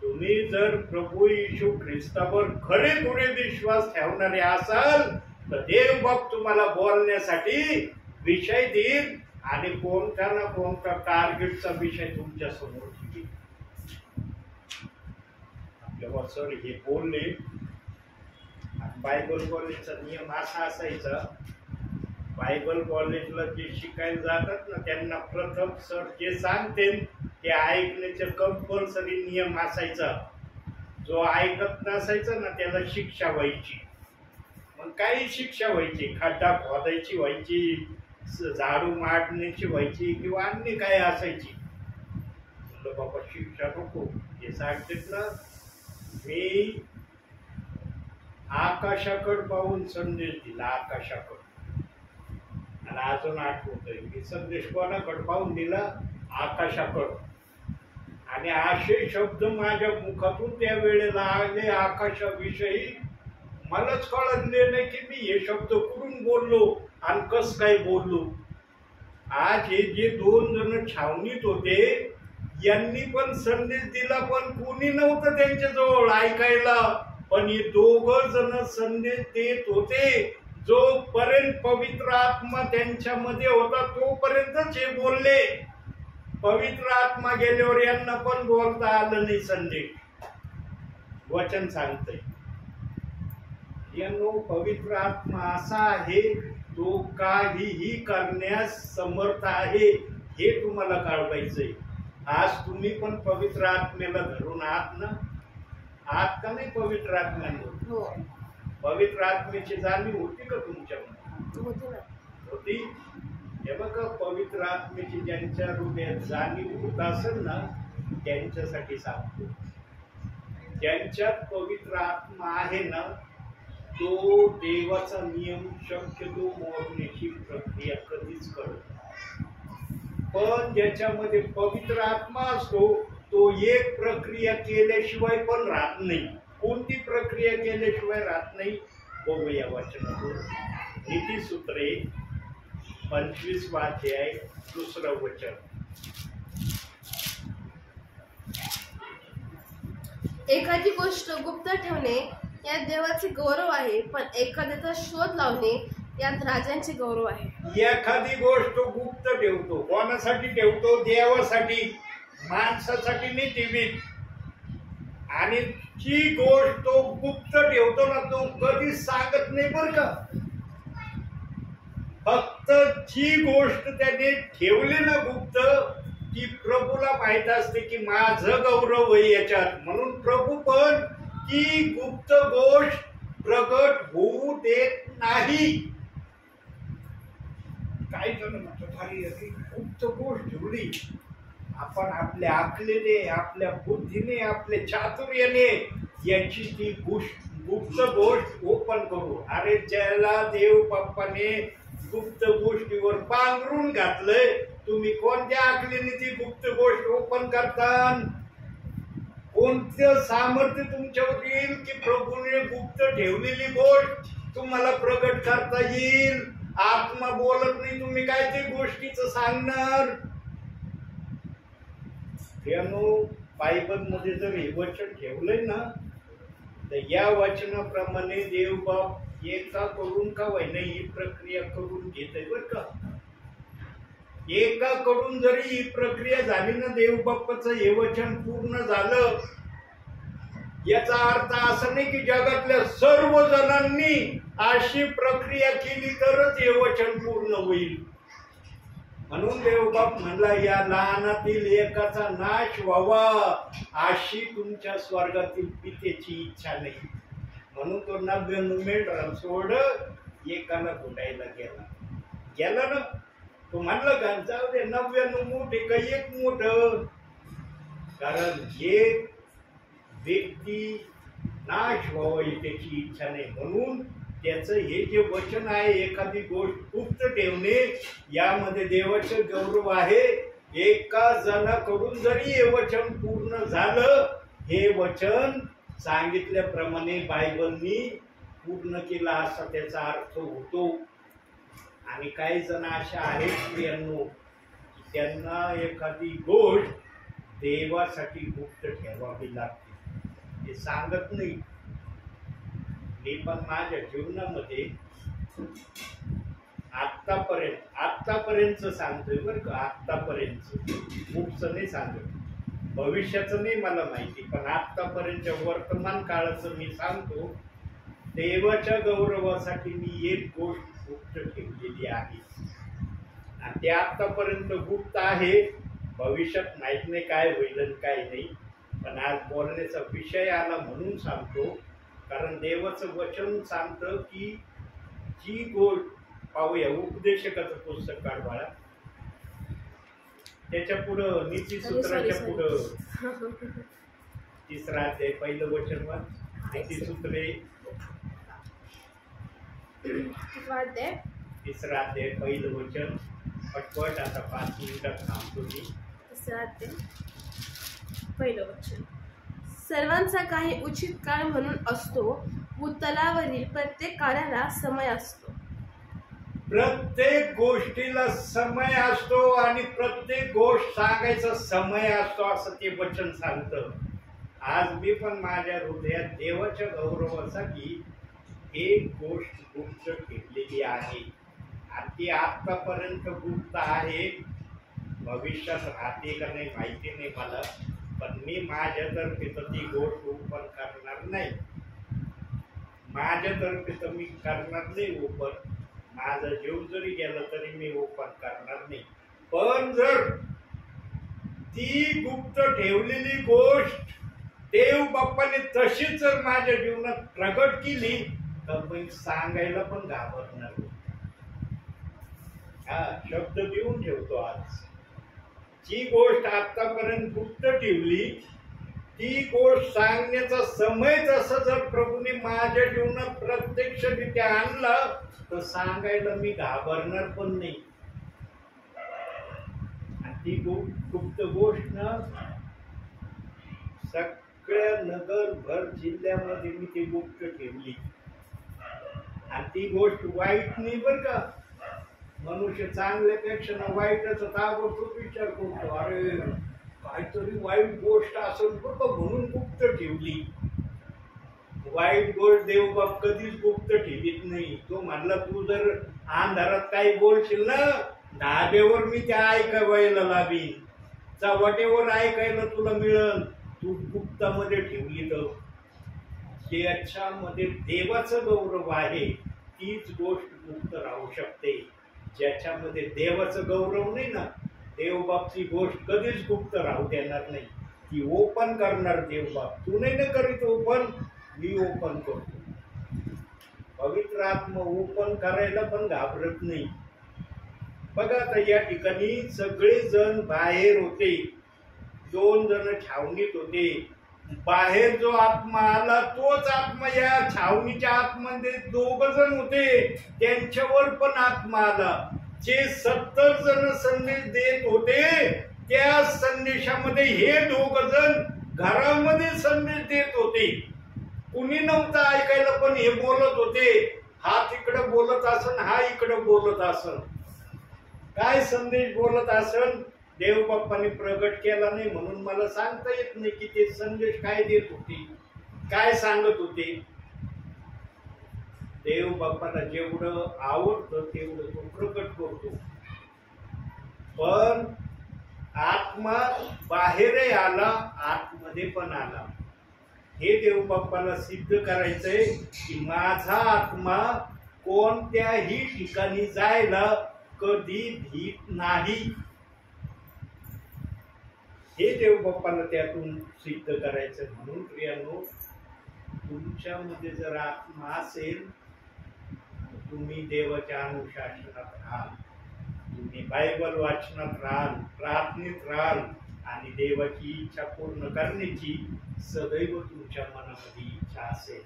तुम्ही जर प्रभू येशू ख्रिस्तावर खरेखुरे विश्वास ठेवणारे असाल तर देव बाप तुम्हाला बोलण्यासाठी विषय देईल आणि कोणत्या ना कोणत्या टार्गेटचा विषय तुमच्या समोर ठेवेल. जेव्हा सर हे बोलले, बायबल कॉलेजचा नियम असा असायचा, बायबल कॉलेजला जे शिकायला जातात ना त्यांना प्रथम सर जे सांगते ते ऐकण्याचा कंपल्सरी नियम असायचा. जो ऐकत नसायचा ना त्याला शिक्षा व्हायची. मग काही शिक्षा व्हायची, खड्डा खोदायची व्हायची, झाडू मारण्याची व्हायची किंवा अन्य काय असायची. म्हटलं बाबा शिक्षा नको, हे सांगतेत ना, मी आकाशाकडे पाहून संदेश दिला. आकाशाकडे. आणि अजून आठवतोय मी संदेश कोणाकडे पाहून दिला? आकाशाकडे. आणि असे शब्द माझ्या मुखातून त्या वेळेला आले आकाशाविषयी, मलाच कळले नाही की मी हे शब्द कुठून बोललो आणि कस काय बोललो. आज हे जे 2 जण छावणीत होते यांनी पण संदेश दिला, पण कोणी नव्हतं त्यांच्याजवळ ऐकायला. पण हे 2 जण संदेश देत होते. जोपर्यंत पवित्र आत्मा त्यांच्यामध्ये होता तोपर्यंतच हे बोलले. पवित्र आत्मा गेल्यावर यांना पण बोलता आलं नाही संदेश. वचन सांगतंय यांनो, पवित्र आत्मा असा आहे तो काहीही करण्यास समर्थ आहे, हे तुम्हाला कळवायचंय. आज तुम्ही पण पवित्र आत्मेला धरून आहात ना? आहात का नाही पवित्र आत्म्याने? हो. पवित्र आत्म्याची जाणीव होती का तुमच्यामध्ये? होती. हे बघा, पवित्र आत्म्याची ज्यांच्या हृदयात जाणीव होत असेल ना त्यांच्यासाठी सांगतो, ज्यांच्यात पवित्र आत्मा आहे ना तो देवाचा नियम शक्यतो मोडण्याची प्रक्रिया कधीच करत नाही. पण ज्याच्यामध्ये पवित्र आत्मा असतो तो एक प्रक्रिया केल्याशिवाय पण राहत नाही. कोणती प्रक्रिया केल्याशिवाय राहत नाही? बघूया वचनातून. नीतिसूत्रे 25 अध्याय 2 वचन. एखादी गोष्ट गुप्त ठेवणे यात देवाचे गौरव आहे, पण एखाद्याचा शोध लावणे यात राजांचे गौरव आहे. एखादी गोष्ट गुप्त ठेवतो, कोणासाठी ठेवतो? देवासाठी, माणसासाठी नाही ठेवीत. आणि जी गोष्ट तो गुप्त ठेवतो ना तो कधीच सांगत नाही बरं का. फक्त जी गोष्ट त्याने ठेवली ना गुप्त ती प्रभूला माहित असते की माझं गौरव आहे याच्यात. म्हणून प्रभू पण ती गुप्त गोष्ट प्रगट होऊ देत नाही. काही जण म्हणतात गुप्त गोष्ट ठेवली आपण, आपल्या अकलेने, आपल्या बुद्धीने, आपल्या चातुर्याने याची ती गुप्त गोष्ट ओपन करू. अरे ज्याला देव बाप्पाने गुप्त गोष्टीवर पांघरून घातलंय, तुम्ही कोणत्या अकलेने ती गुप्त गोष्ट ओपन करता? कोणतं सामर्थ्य तुमच्यावर येईल की प्रभूने गुप्त ठेवलेली गोष्ट तुम्हाला प्रगट करता येईल? आत्मा बोलत नाही, तुम्ही काय ते गोष्टीचं सांगणार? बायबल मध्ये जर हे वचन ठेवलंय ना तर या वचनाप्रमाणे देव बाप एका करून का व्हायना ही प्रक्रिया करून घेत आहे बर का. एकाकडून जरी ही प्रक्रिया झाली ना, देव बाप्पाचं हे वचन पूर्ण झालं, याचा अर्थ असा नाही की जगातल्या सर्व जणांनी अशी प्रक्रिया केली तरच हे वचन पूर्ण होईल. म्हणून देवबाप म्हणला या लहानातील एकाचा नाश व्हावा अशी तुमच्या स्वर्गातील पितेची इच्छा नाही. म्हणून तो 99 मेंढरं सोड एकाला गुंडायला गेला ना. तो म्हणलं का जाऊ दे 99 मोठे का एक मोठं. कारण एक व्यक्ती नाश व्हावा ही त्याची इच्छा नाही. म्हणून त्याचं हे जे वचन आहे एखादी गोष्ट गुप्त ठेवणे यामध्ये देवाचे गौरव आहे. एका जणाकडून जरी हे वचन पूर्ण झालं, हे वचन सांगितल्याप्रमाणे बायबलनी पूर्ण केला असा त्याचा अर्थ होतो. आणि काही जण अशा आहेत प्रियांनो, त्यांना एखादी गोष्ट देवासाठी गुप्त ठेवावी लागते, ते सांगत नाही. मी पण माझ्या जीवनामध्ये आत्तापर्यंत सांगतोय बरं का, आत्तापर्यंत खूपच नाही सांगत, भविष्याचं नाही मला माहिती, पण आत्तापर्यंतच्या वर्तमान काळाचं मी सांगतो. देवाच्या गौरवासाठी मी एक गोष्ट गुप्त ठेवलेली आहे, आणि ते आत्तापर्यंत गुप्त आहे. भविष्यात माहित नाही काय होईल आणि काय नाही, पण आज बोलण्याचा विषय आला म्हणून सांगतो. कारण देवाचं वचन सांगतं की जी गोष्ट, पाहूया उपदेशकाचं पुस्तक काढ बाळा, त्याच्या पुढं नीतिसूत्राच्या पुढं 3रा अध्याय 1 वचन वाच. नीतिसूत्रे 3रा अध्याय 1 वचन पटपट. आता 5 मिनिटात थांबतो मी. 3रा अध्याय 1 वचन. सर्वांचा काही उचित काळ म्हणून असतो, भूतलावरील प्रत्येक कार्याला समय असतो. प्रत्येक गोष्टीला समय असतो आणि प्रत्येक गोष्ट सांगायचा समय असतो, असं ते वचन सांगतं. आज मी पण माझ्या हृदयात देवाच्या गौरवासाठी एक गोष्ट गुप्त ठेवलेली आहे, आणि ती आतापर्यंत गुप्त आहे. भविष्यात राहते का नाही माहिती नाही मला, पण मी माझ्यातर्फे तर ती गोष्ट ओपन करणार नाही. माझ्यातर्फे तर मी करणार नाही ओपन. माझा जीव जरी गेला तरी मी ओपन करणार नाही. पण जर ती गुप्त ठेवलेली गोष्ट देव बाप्पाने तशीच जर माझ्या जीवनात प्रगट केली तर मी सांगायला पण घाबरणार नाही. हा शब्द देऊन ठेवतो आज. जी गोष्ट आतापर्यंत गुप्त ठेवली ती गोष्ट सांगण्याचा समय जसा जर प्रभूने माझ्या जीवनात प्रत्यक्षरित्या आणला तर सांगायला मी घाबरणार पण नाही. आणि ती गुप्त गोष्ट ना सगळ्या नगरभर जिल्ह्यामध्ये मी ती गुप्त ठेवली. आणि ती गोष्ट वाईट नाही बर का. मनुष्य चांगल्यापेक्षा ना वाईटच ताबडतोब विचार करतो, अरे काहीतरी वाईट गोष्ट असेल बघ म्हणून गुप्त ठेवली. वाईट गोष्ट देवबाप कधीच गुप्त ठेवीत नाही. तो म्हणला तू जर अंधारात काही बोलशील ना, धाब्यावर मी त्या ऐकायला लावीन, चव्हाट्यावर ऐकायला तुला मिळल. तू गुप्तामध्ये ठेवली तर ज्याच्यामध्ये देवाचं गौरव आहे तीच गोष्ट गुप्त राहू शकते. ज्याच्यामध्ये देवाचं गौरव नाही ना, देवबापची गोष्ट कधीच गुप्त राहू देणार नाही. ती ओपन करणार देवबाप. तू नाही ना करीत ओपन, मी ओपन करतो. पवित्र आत्मा ओपन करायला पण घाबरत नाही. बघा आता या ठिकाणी सगळे जण बाहेर होते, 2 जण छावणीत होते. बाहेर जो आत्मा आला तोच आत्मा या छावणीच्या आतमध्ये 2 जण होते, त्यांच्यावर पण आत्मा आला. जे 70 जण संदेश देत होते त्या संदेशामध्ये हे 2 जण घरामध्ये संदेश देत होते. कुणी नव्हतं ऐकायला पण हे बोलत होते. हा तिकडे बोलत असन, हा इकडे बोलत असन. काय संदेश बोलत असन देव बाप्पाने प्रगट केला नाही म्हणून मला सांगता येत नाही की ते संदेश काय देत होते, काय सांगत होते. देव बाप्पाला जेवढं आवडतं तेवढं तो प्रकट करतो. पण आत्मा बाहेरही आला, आतमध्ये पण आला. हे देव बाप्पाला सिद्ध करायचंय की माझा आत्मा कोणत्याही ठिकाणी जायला कधी भीत नाही. हे देव बाप्पाला त्यातून सिद्ध करायचं. म्हणून प्रियांनो, तुमच्यामध्ये जर आत्मा असेल तुम्ही देवाच्या अनुशासनात राहाल, तुम्ही बायबल वाचनात राहाल, प्रार्थनेत राहाल आणि देवाची इच्छा पूर्ण करण्याची सदैव तुमच्या मनामध्ये इच्छा असेल.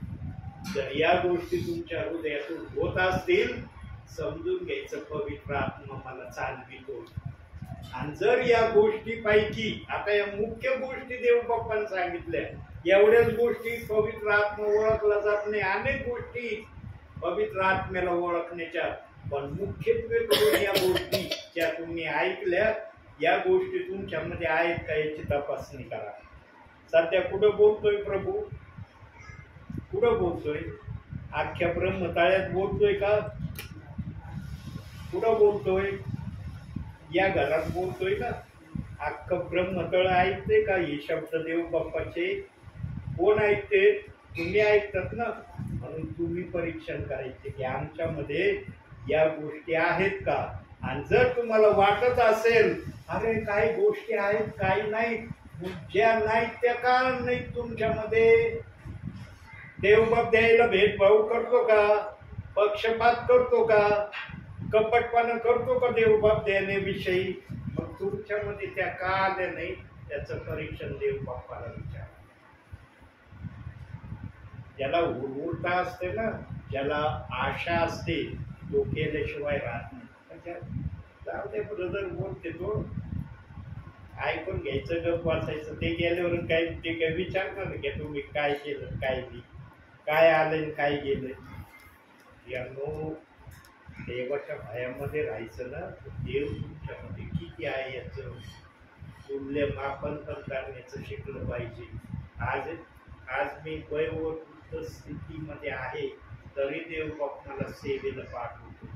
जर या गोष्टी तुमच्या हृदयातून होत असतील समजून घ्यायचं पवित्र आत्मा मला चालवितो. आणि जर या गोष्टीपैकी आता या मुख्य गोष्टी देव बाप्पाने सांगितल्या एवढ्याच गोष्टी पवित्र आत्मा ओळखला जात नाही, अनेक गोष्टी पवित्र आत्म्याला ओळखण्याच्या, पण मुख्यत्वे करून या गोष्टी ज्या तुम्ही ऐकल्या या गोष्टी तुमच्यामध्ये आहेत का याची तपासणी करा. सध्या कुठं बोलतोय प्रभू, कुठं बोलतोय? अख्ख्या ब्रह्मताळ्यात बोलतोय का? कुठं बोलतोय? या घरात बोलतोय का? अख्खं ब्रह्मतळ ऐकते का? हे शब्द देव बाप्पाचे कोण ऐकते? तुम्ही ऐकतात ना. म्हणून तुम्ही परीक्षण करायचे की आमच्यामध्ये या गोष्टी आहेत का. आणि जर तुम्हाला वाटत असेल अरे काही गोष्टी आहेत काही नाही, ज्या नाहीत त्या का नाही तुमच्यामध्ये, देवबाप द्यायला भेदभाव करतो का? पक्षपात करतो का? कपटपणा करतो का देवबाप देण्याविषयी? मग तुमच्यामध्ये त्या का आल्या नाही त्याचं परीक्षण देवबाप्पाला विचार. ज्याला उर्वरता असते ना, ज्याला आशा असते तो केल्याशिवाय राहत नाही. जाऊ दे ब्रदर बोलते तो ऐकून घ्यायचं, गप वाचायचं. ते गेल्यावर काय ते काय विचारणार नाही की तुम्ही काय केलं काय नाही, काय आलं काय गेलं. यानो देवाच्या भयामध्ये राहायचं ना, देव तुमच्यामध्ये किती आहे याचं मूल्यमापन पण करण्याचं शिकलं पाहिजे. आज मी वयोवृद्ध स्थितीमध्ये आहे तरी देवबाप मला सेवेला पाठवतो.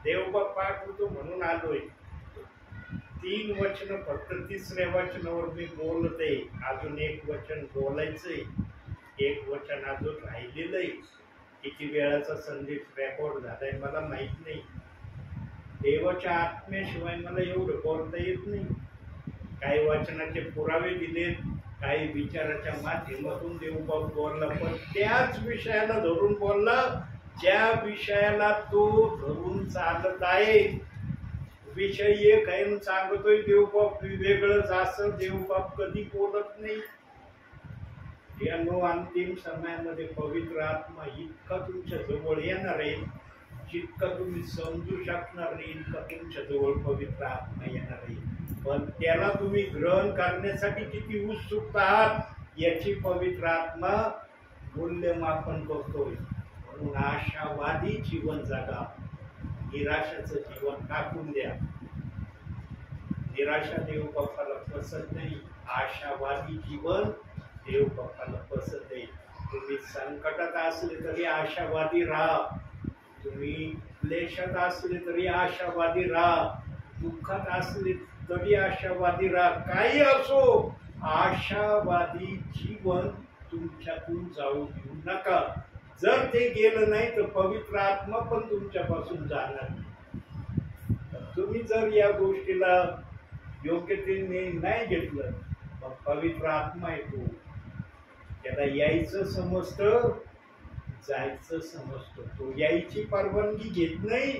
देवबाप पाठवतो म्हणून आलोय. 3 वचन फक्त 3ऱ्या वचनावर मी बोलतोय. अजून 1 वचन बोलायचंय, 1 वचन अजून राहिलेलं आहे. किती वेळाचा संदेश रेकॉर्ड झालाय मला माहित नाही. देवाच्या आत्म्याशिवाय मला एवढं बोलता येत नाही. काही वचनाचे पुरावे दिलेत, काही विचाराच्या माध्यमातून देवबाप बोलला, पण त्याच विषयाला धरून बोलला ज्या विषयाला तो धरून चालत आहे. विषय एक आहे सांगतोय देवबाप वेगळंच असं देवबाप कधी बोलत नाही. यानो अंतिम समयामध्ये पवित्र आत्मा इतका तुमच्या जवळ येणार आहे जितका तुम्ही समजू शकणार नाही, इतका तुमच्या जवळ पवित्र आत्मा येणार आहे. पण त्याला तुम्ही ग्रहण करण्यासाठी किती उत्सुक आहात याची पवित्र आत्मा मूल्यमापन करतोय. म्हणून आशावादी जीवन जगा, निराशाचं जीवन टाकून द्या. निराशा देव बाप्पाला पसंत नाही, आशावादी जीवन देव बाप्पाला पसंत आहे. तुम्ही संकटात असले तरी आशावादी राहा, तुम्ही क्लेशात असले तरी आशावादी राहा, दुःखात असले तरी आशावादी राहा. काही असो, आशावादी जीवन तुमच्यातून जाऊ देऊ नका. जर ते गेलं नाही तर पवित्र आत्मा पण तुमच्यापासून जाणार नाही. तुम्ही जर या गोष्टीला योग्यतेने नाही घेतलं मग पवित्र आत्मा येतो, त्याला यायचं समजतं, जायचं समजतं. तो यायची परवानगी घेत नाही,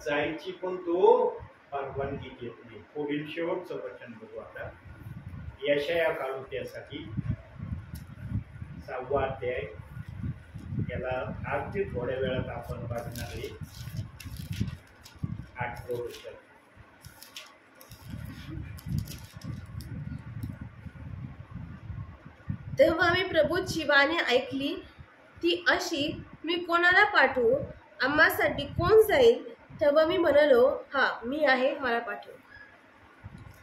जायची पण तो परवानगी घेत नाही. पुढील शेवटचं वचन बघू आता. यशाया काढू त्यासाठी 6वा अध्याय. याला अगदी थोड्या वेळात आपण बघणार आहे. 8वं वचन. तेव्हा मी प्रभूची वाणी ऐकली ती अशी, मी कोणाला पाठवू, आम्हासाठी कोण जाईल? तेव्हा मी म्हणालो, हा मी आहे, मला पाठव.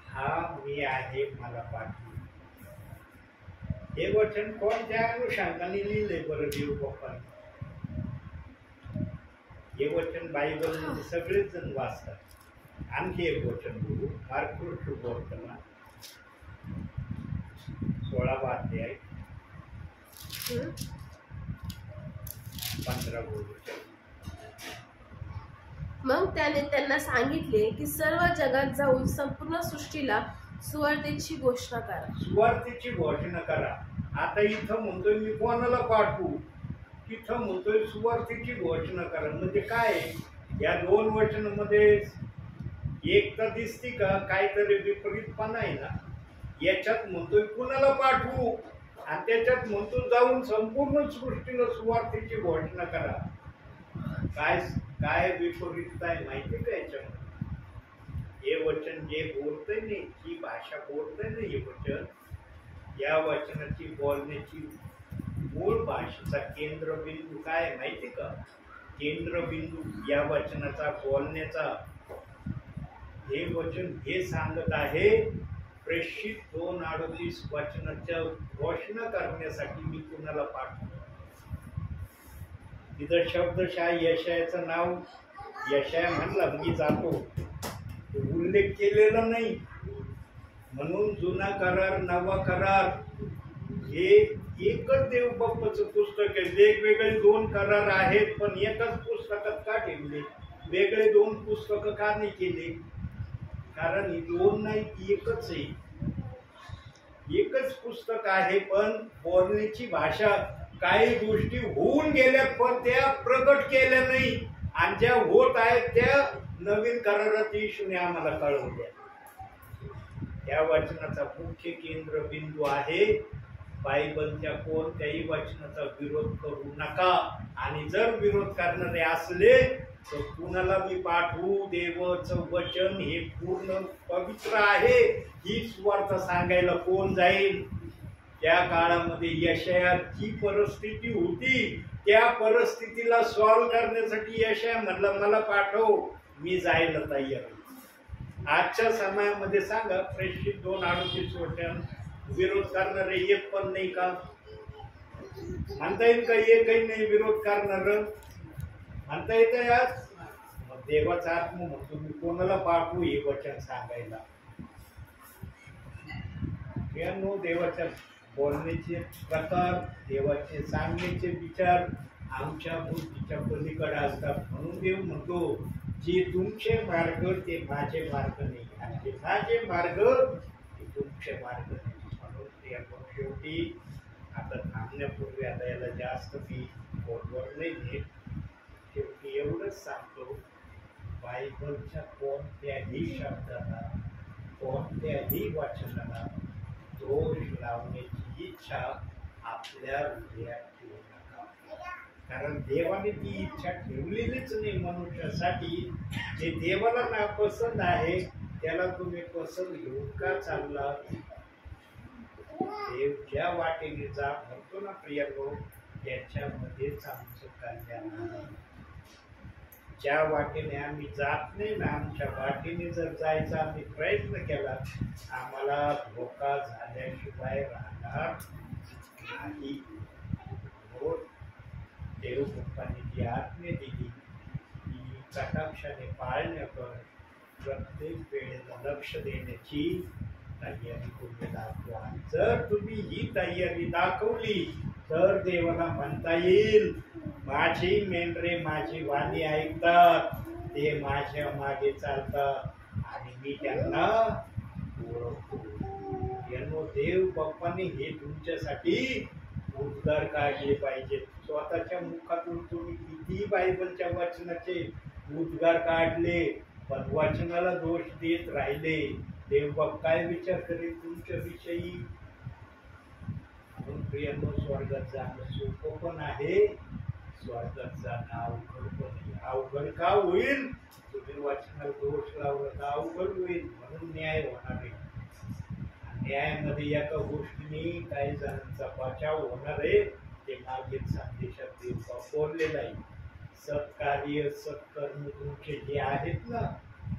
हा मी आहे, मला पाठव. हे वचन कोणत्या अनुषंगाने लिहिलंय बरं देव बाप्पाने? हे वचन बायबल मध्ये सगळेच जण वाचतात. आणखी एक वचन बघू. मार्क शुभवर्तमान 16वा अध्याय 15वं वचन. मग त्याने त्यांना सांगितले की सर्व जगात जाऊन संपूर्ण सृष्टीला सुवार्तेची घोषणा करा. सुवार्तेची घोषणा करा. आता इथं म्हणतोय मी कोणाला पाठवू, तिथं म्हणतोय सुवार्तेची घोषणा करा. म्हणजे काय? या 2 वचनामध्ये एक तर दिसती का काहीतरी विपरीतपणा आहे ना. याच्यात म्हणतोय कुणाला पाठवू आणि त्याच्यात म्हणतो जाऊन संपूर्ण सृष्टीला सुवार्तेची घोषणा करा. काय काय विपरीत आहे माहिती का याच्यामध्ये? हे वचन जे बोलतंय नाही, जी भाषा बोलतंय ना, हे वचन या वचनाची बोलण्याची मूळ भाषेचा केंद्रबिंदू काय आहे माहिती का? केंद्रबिंदू या वचनाचा बोलण्याचा हे वचन हे सांगत आहे, प्रेषित 2:38 वचनाच्या घोषणा करण्यासाठी मी कुणाला पाठवतो. तिथं शब्दशः यशायाचं नाव यशाया म्हणला मी जातो, उल्लेख केलेला नाही. म्हणून जुना करार नवा करार हे एकच देवबाप्पाचं पुस्तक आहे. वेगवेगळे 2 करार आहेत पण एकाच पुस्तकात का ठेवले? वेगळे 2 पुस्तकं का नाही केले? कारण ही 2 नाही, एकच आहे. एकच पुस्तक आहे पण बोलण्याची भाषा काही गोष्टी होऊन गेल्या पण त्या प्रकट केल्या नाही, आणि ज्या होत आहेत त्या नवीन करारात येशूने आम्हाला कळवल्या. या वचनाचा मुख्य केंद्रबिंदू आहे, बायबलच्या कोणत्याही वचनाचा विरोध करू नका, आणि जर विरोध करणारे असले तर कुणाला मी पाठवू? देवाचं वचन हे पूर्ण पवित्र आहे ही सुवार्ता सांगायला कोण जाईल? त्या काळामध्ये यशायाची परिस्थिती होती, त्या परिस्थितीला सॉल्व्ह करण्यासाठी यशाया म्हणला मला पाठव, मी जायला तयार आहे. आजच्या समयामध्ये सांगा, प्रेषित 2:38 वचन विरोध करणारे एक पण नाही का? म्हणता येईल का एकही नाही विरोध करणार? म्हणता येतं यार? मग देवाचा आत्मा म्हणतो मी कोणाला पाठवू हे वचन सांगायला? देवाच्या बोलण्याचे प्रकार, देवाचे सांगण्याचे विचार आमच्या बुद्धीच्या पलीकडे असतात. म्हणून देव म्हणतो जे तुमचे मार्ग ते माझे मार्ग नाही, आणि जे माझे मार्ग ते तुमचे मार्ग नाही. म्हणून शेवटी आता थांबण्यापूर्वी आता याला जास्त मी बोलवर नाही घेत. शेवटी एवढंच सांगतो, बायबलच्या कोणत्याही शब्दाला कोणत्याही वचनाला दोष लावण्याची इच्छा आपल्या हृदयात ठेवू नका. कारण देवाने ती इच्छा ठेवलेलीच नाही मनुष्यासाठी. जे देवाला नापसंत आहे त्याला तुम्ही पसंत घेऊन का चालला? देव ज्या वाटेने जा म्हणतो ना प्रिय लोक, त्याच्यामध्येच आमचं कल्याण आहे. ज्या वाटेने आम्ही जात नाही ना, आमच्या वाटेने जर जायचा आम्ही प्रयत्न केला, आम्हाला धोका झाल्याशिवाय राहणार नाही. देवबाप्पाने जी आज्ञा दिली ती कटाक्षाने पाळण्यावर प्रत्येक वेळेला लक्ष देण्याची तयारी तुम्ही दाखवा. जर तुम्ही ही तयारी दाखवली तर देवाला म्हणता येईल माझी मेंढरे माझी वाणी ऐकतात, ते माझ्या मागे चालतात आणि मी त्यांना ओळखतो. देव बाप्पाने हे तुमच्यासाठी उद्गार काढले पाहिजेत. स्वतःच्या मुखातून तुम्ही किती बायबलच्या वचनाचे उद्गार काढले पण वचनाला दोष देत राहिले, देवबाप काय विचार करेल तुमच्या विषयी? म्हणून प्रियांनो, स्वर्गात जाणं सोपं पण आहे, स्वर्गात जाणं अवघड पण आहे. अवघड का होईल? तुम्ही वचनाला दोष लावला तर अवघड होईल. म्हणून न्याय होणार आहे. न्यायामध्ये एका गोष्टीने काही जणांचा बचाव होणार आहे, ते मागील संदेशात देवबाप बोललेलं आहे. सत्कार्य सत्कर्म तुमचे जे आहेत ना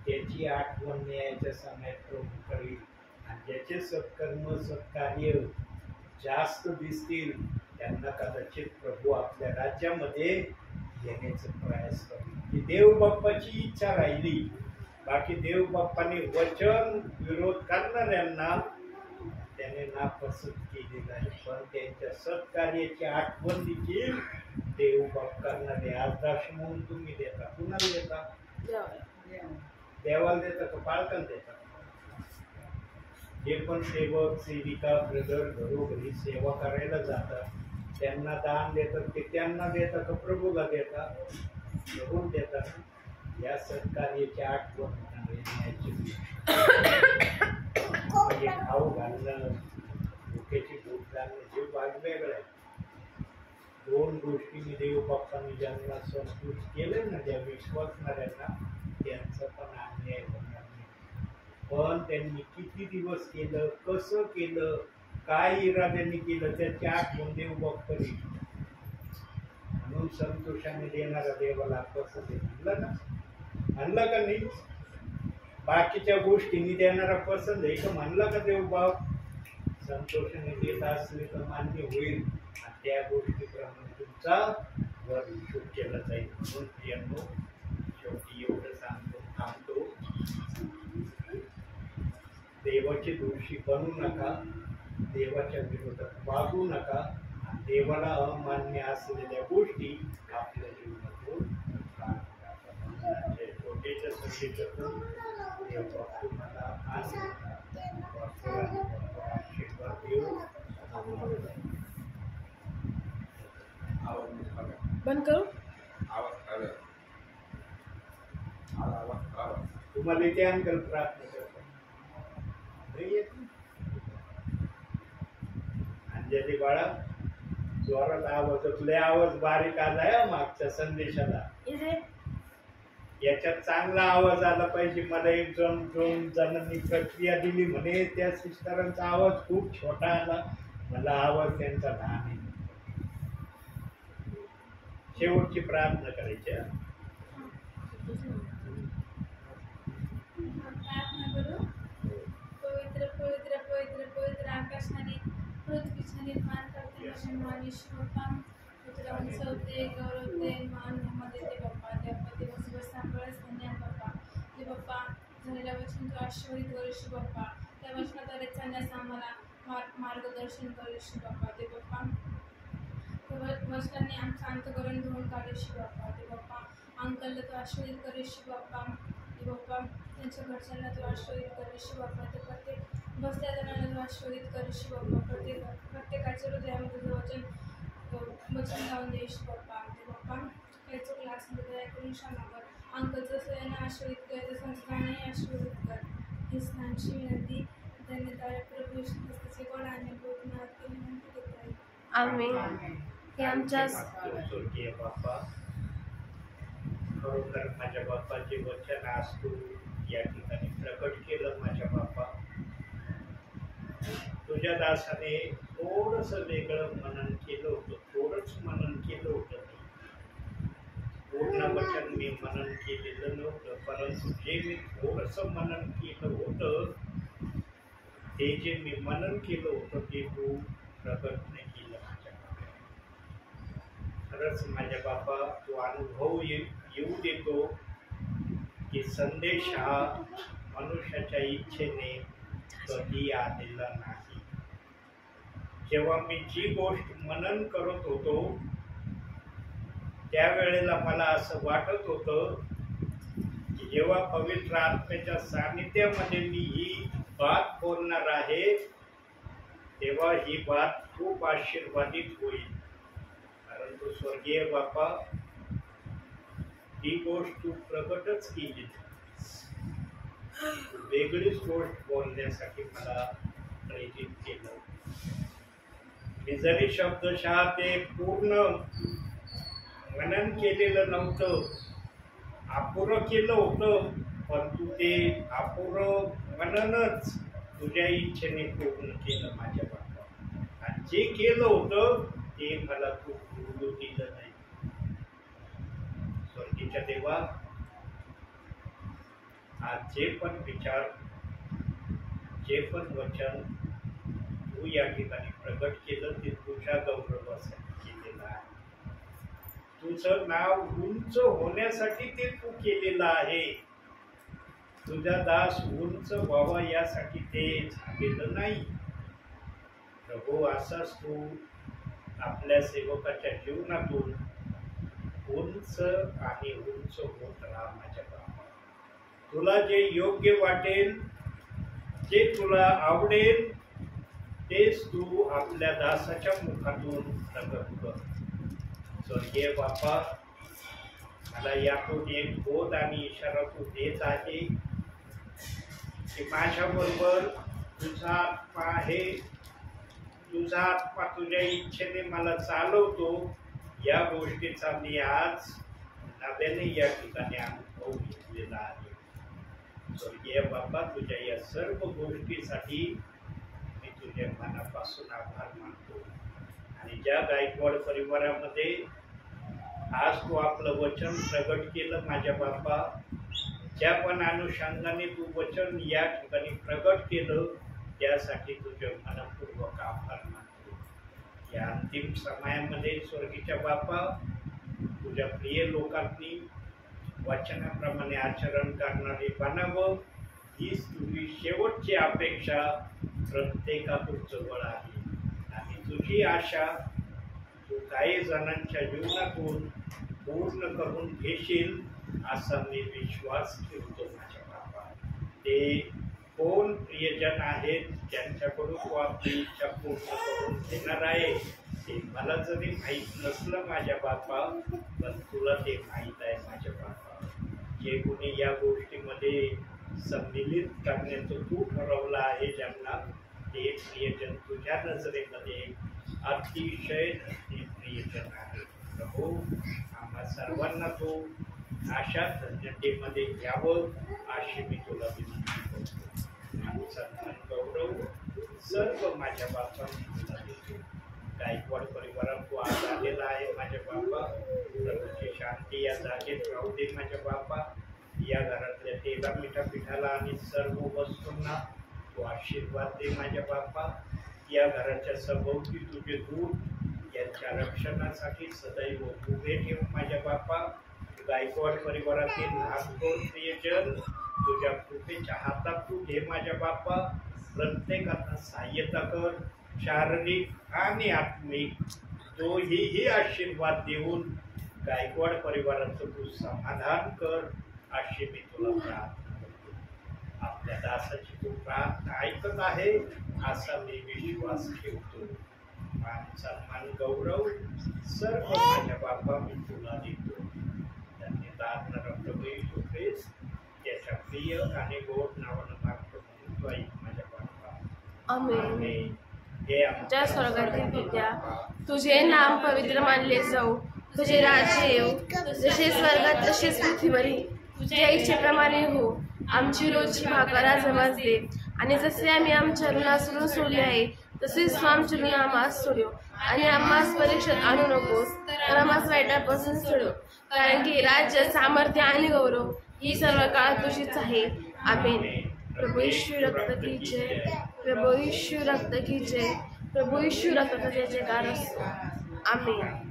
त्याची आठवण न्यायाच्या समयात प्रभू करेल, आणि ज्याचे सत्कर्म सत्कार्य जास्त दिसतील त्यांना कदाचित प्रभू आपल्या राज्यामध्ये येण्याचा प्रयास करेल. ही देवबाप्पाची इच्छा राहिली. बाकी देवबाप्पाने वचन विरोध करणाऱ्यांना त्याने नापसंत केलेलं आहे, पण त्यांच्या सत्कार्याची आठवण देखील देवबाप करणारे आदर्श म्हणून तुम्ही देता. कुणाला देता? देवाला देता का पाळकाला देता? जे पण सेवक सेविका ब्रदर घरोघरी सेवा करायला जातात त्यांना दान देतात ते त्यांना देतात का प्रभूला देतात? प्रभू देतात. या सत्कार्याची आठवण म्हणजे खाऊ घालणं, भुकेची भूक घालणं जे वेगळं आहे. 2 गोष्टी देवबाप्पांनी ज्यांना संतुष्ट केले ना, ज्या विश्वासणाऱ्यांना त्यांचं पण अन्याय होणार नाही. पण त्यांनी किती दिवस केलं, कसं केलं काय इराद्याने केलं त्याची आठवण देव बघतोय. म्हणून संतोषाने देणारा देवाला कसं आणलं ना, आणलं का नाही? बाकीच्या गोष्टींनी देणारा पसंत आहे का म्हणलं का देव बाप? संतोषाने देत असले तर मान्य होईल आणि त्या गोष्टीप्रमाणे तुमचा वर हिशोब केला जाईल. म्हणून प्रियांनो, शेवटी एवढं सांगतो थांबतो, देवाचे दोषी बनू नका, देवाच्या विरोधात वागू नका, देवाला अमान्य असलेल्या गोष्टी आपल्या जीवनातून छोटेच्या संदेशातून देव तुम्हाला आशीर्वाद देऊ. बंद करू. तुम्हाला इथे अंकल प्रार्थना करतो. अंजली बाळा, जोरात आवाज, लय आवाज बारीक आलाय मागच्या संदेशाला. याच्यात चांगला आवाज आला पाहिजे. मला एक दोन जणांनी प्रक्रिया दिली म्हणे त्या सिस्टरांचा आवाज खूप छोटा आला. मला आवाज त्यांचा लहान आहे. शेवटची प्रार्थना करायची. पवित्र पवित्र पवित्र पवित्र आकाशाने पृथ्वीचे निर्माण करते बाप्पा, तुला उंचवते, गौरवते, मान देते बाप्पा. त्या दिवसभर सांभाळच धन्य बाप्पा. ते बाप्पा झालेल्या वचन तू आशीर्वादित करूशी बाप्पा. त्या वचनाद्वारे चालण्यास आम्हाला मार्गदर्शन करूशी बाप्पा. ते बाप्पा वचनाने आमचं अंतकरण धुवून काढूशी बाप्पा. ते बाप्पा अंकलला तू आशीर्वादित करूशी बाप्पा. ते बाप्पा त्यांच्या घरच्यांना तू आशीर्वादित करूशी बाप्पा. ते प्रत्येक बसल्या जणांना तू आशीर्वादित करूशी बाप्पा. प्रत्येकाच्या हृदयामध्ये तुझं वचन लावून द्यायशी बाप्पा. ते बाप्पा काही चुकला असेल तर दया करून क्षमा कर. अंकलचं सगळ्यांना आशीर्वादित कर, त्या संस्कारांनाही आशीर्वादित कर. ही स्नानची विनंती त्यांनी प्रभू येशू ख्रिस्ताचे गोड आणि पूर्ण विनंती करत आहे. आम्ही हे आमच्या स्वर्गीय बाप्पा, खरोखर माझ्या बाप्पाचे वचन आज तू या ठिकाणी प्रकट केलं. माझ्या बाप्पा, तुझ्या दासाने थोडस वेगळं मनन केलं होतं, थोडंच मनन केलं होतं. पूर्ण वचन मी मनन केलेलं नव्हतं, परंतु जे मी थोडस मनन केलं होतं, ते जे मी मनन केलं होतं ते तू प्रकट नाही केलं माझ्या बाप्पा. खरंच माझ्या बाप्पा, तू अनुभव येऊ देतो की संदेश हा मनुष्याच्या इच्छेने कधी आलेला नाही. जेव्हा मी जी गोष्ट मनन करत होतो त्यावेळेला मला असं वाटत होतं की जेव्हा पवित्र आत्म्याच्या सानिध्यामध्ये मी ही बात बोलणार आहे तेव्हा ही बात खूप आशीर्वादित होईल. परंतु स्वर्गीय बाप्पा, ही गोष्ट तू प्रकटच केली, वेगळीच गोष्ट बोलण्यासाठी मला प्रेरित केलं. मी जरी शब्दशः ते पूर्ण मनन केलेलं नव्हतं, अपुरं केलं होतं, परंतु ते अपुरं मननच तुझ्या इच्छेने पूर्ण केलं माझ्या बाप्पा. आणि जे केलं होतं ते मला तू बोलू दिलं नाही. स्वर्गीच्या देवा, आज जे पण विचार, जे पण वचन तू या ठिकाणी प्रकट केलं ते तुझ्या गौरवासाठी केलेलं आहे. तुझं नाव उंच होण्यासाठी ते तू केलेलं आहे. तुझा दास उंच व्हावा यासाठी ते झालेलं नाही. प्रभू, असाच तू आपल्या सेवकाच्या जीवनातून उंच आणि उंच होत राहा माझ्या बाबा. तुला जे योग्य वाटेल, जे तुला आवडेल, तेच तू आपल्या दासाच्या मुखातून प्रकट कर. स्वर्गीय बाप्पा, मला यातून एक बोध आणि इशारा तू देत आहे की माझ्याबरोबर तुझा आत्मा आहे, तुझा आत्मा तुझ्या इच्छेने मला चालवतो. या गोष्टीचा मी आज नव्याने या ठिकाणी अनुभव घेतलेला आहे. स्वर्गीय बाप्पा, तुझ्या या सर्व गोष्टीसाठी मी तुला तुझे मनापासून आभार मानतो. आणि ज्या गायकवाड परिवारामध्ये आज तू आपलं वचन प्रगट केलं माझ्या बाप्पा, ज्या पण अनुषंगाने तू वचन या ठिकाणी प्रगट केलं त्यासाठी तुझे मनपूर्वक आभार मानतो. या अंतिम समयामध्ये स्वर्गीच्या बाप्पा, तुझ्या प्रिय लोकांनी वचनाप्रमाणे आचरण करणारे बनावं, हीच तुझी शेवटची अपेक्षा प्रत्येकातून जवळ आहे. आणि तुझी आशा तू काही जणांच्या जीवनातून पूर्ण करून घेशील असा मी विश्वास ठेवतो माझ्या बाबा. ते कोण प्रियजन आहेत ज्यांच्याकडून तू आपली इच्छा पूर्ण करून घेणार आहे ते मला जरी माहीत नसलं माझ्या बापा, पण तुला ते माहीत आहे माझ्या बापा. जे कोणी या गोष्टीमध्ये सम्मिलित करण्याचं तू ठरवलं आहे ज्यांना, ते प्रियजन तुझ्या नजरेमध्ये अतिशय प्रियजन आहे. प्रभू, आम्हा सर्वांना तो अशा धन्यतेमध्ये घ्यावं अशी मी तुला विनंती करतो. सन्मान गौरव सर्व माझ्या बापांनी तुला देतो. गायकवाड परिवारात तू आज आलेला आहे माझ्या बापा, प्रभूची शांती या जागेत राहू दे माझ्या बापा. या घरातल्या तेला मिठा पिठाला आणि सर्व वस्तूंना तू आशीर्वाद दे माझ्या बापा. या घराच्या सभोवती तुझे दूत यांच्या रक्षणासाठी सदैव उभे ठेव माझ्या बापा. गायकवाड परिवारातील नागपूर प्रियजन तुझ्या कृपेच्या हातात तू घे माझ्या बापा. प्रत्येकाला सहाय्यता कर, शारीरिक आणि आत्मिक दोन्हीही आशीर्वाद देऊन गायकवाड परिवाराचं तू समाधान कर अशी मी तुला प्रार्थना करतो. आपल्या दासाची तू प्रार्थना ऐकत आहे असा मी विश्वास ठेवतो. मान सन्मान गौरव सर्व माझ्या बापा मी तुला देतो. धन्यवाद प्रभू येशू ख्रिस्त, त्याच्या प्रिय आणि गोड नावानं मागतो म्हणून तू ऐक माझ्या बापा. आमेन. हे ज्या स्वर्गातील पित्या, तुझे नाम पवित्र मानले जाऊ, तुझे राज्य येऊ, जसे स्वर्गात तसेच पृथ्वीवरही तुझ्या इच्छेप्रमाणे हो. आमची रोजची भाकर आज आम्हास दे, आणि जसे आम्ही आमच्या ऋणासरून सोडले आहे तसेच तू आमचे ऋण आम्हास सोडव, आणि आम्हास परीक्षेत आणू नकोस तर आम्हास वाईटापासून सोडव. कारण की राज्य, सामर्थ्य आणि गौरव ही सर्व काळ तुझीच आहे. आमेन. प्रभू येशू रक्त की जय, प्रभू येशू रक्त की जय, प्रभू येशू रक्ताचा जयकार असो. आमेन.